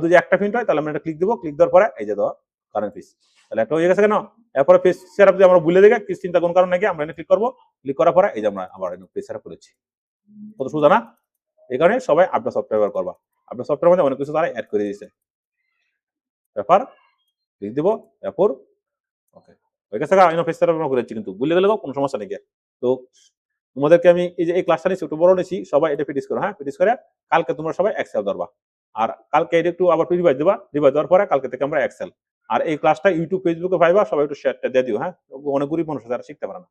Speaker 1: যদি একটা প্রিন্ট হয় তাহলে আমরা এটা ক্লিক দিব, ক্লিক দেওয়ার পরে এই যে দাও কারেন্ট পিস, তাহলে একটা হয়ে গেছে কেন, এরপরে পেজ সেটআপ যদি আমরা ভুলে দেখে পিস চিন্তা কোন কারণ নাকি, আমরা এটা ক্লিক করবো, ক্লিক করার পরে এই যে আমরা আবার পেজ সেটআপ করেছি, কত সোজা না? এই কারণে সবাই আপডেট সফটওয়্যার ব্যবহার করবা, আপডেট সফটওয়্যার মধ্যে অনেক কিছু তারা অ্যাড করে দিয়েছে, ব্যাপার ক্লিক দিব, এরপর ওকে হয়ে গেছে, আমি পেজ সেটআপ করেছি, কিন্তু ভুলে গেলে কোনো সমস্যা নেই। তো তোমাদেরকে আমি এই যে এই ক্লাসটা নিচ্ছি একটু বড় নিচ্ছি, সবাই এটা প্র্যাকটিস করো, হ্যাঁ প্র্যাকটিস করে কালকে তোমরা সবাই এক্সেল ধরবা, আর কালকে এটা একটু আবার রিভাইজ দেবা, রিভাইজ দেওয়ার পরে কালকে থেকে আমরা এক্সেল, আর এই ক্লাসটা ইউটিউব ফেসবুকে পাইবা, সবাই একটু শেয়ারটা দিয়ে দিও, হ্যাঁ অনেক গরিব মানুষ আছে যারা শিখতে পারে না,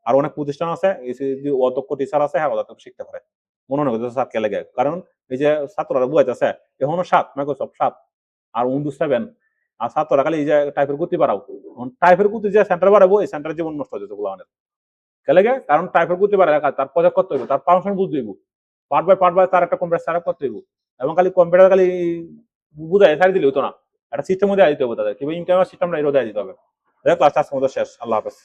Speaker 1: আর অনেক প্রতিষ্ঠান আছে যে অদক্ষ টিচার আছে, হ্যাঁ ওরা শিখতে পারে, মনে মনে করতে স্যার কে লাগে, কারণ এই যে ছাত্ররা বুঝাইতেছে এখনো 7 মাইক্রোসফট 7 আর উইন্ডোজ 7, আর ছাত্ররা খালি এই যে টাইপের গতি বাড়াও, টাইপের গতি যে সেন্টার বাড়াবো, এই সেন্টার জীবন নষ্ট হয়ে যেত আমাদের কেলেগে, কারণ টাইপের করতে পারে তার প্রজেক্ট করতে হইব, তার ফাংশন বুঝতে হইব, পার্ট বাই তার একটা কম্পিউটার সেটআপ করতে হইব, এবং খালি কম্পিউটার খালি বুঝাই ছাড়ি দিলে হতো না, একটা সিস্টেম মধ্যে দিতে হবে, তাদের কিংবা ইনকাম সিস্টেমটা এরও দিতে হবে। ক্লাস আজকের মতো শেষ, আল্লাহ হাফেজ।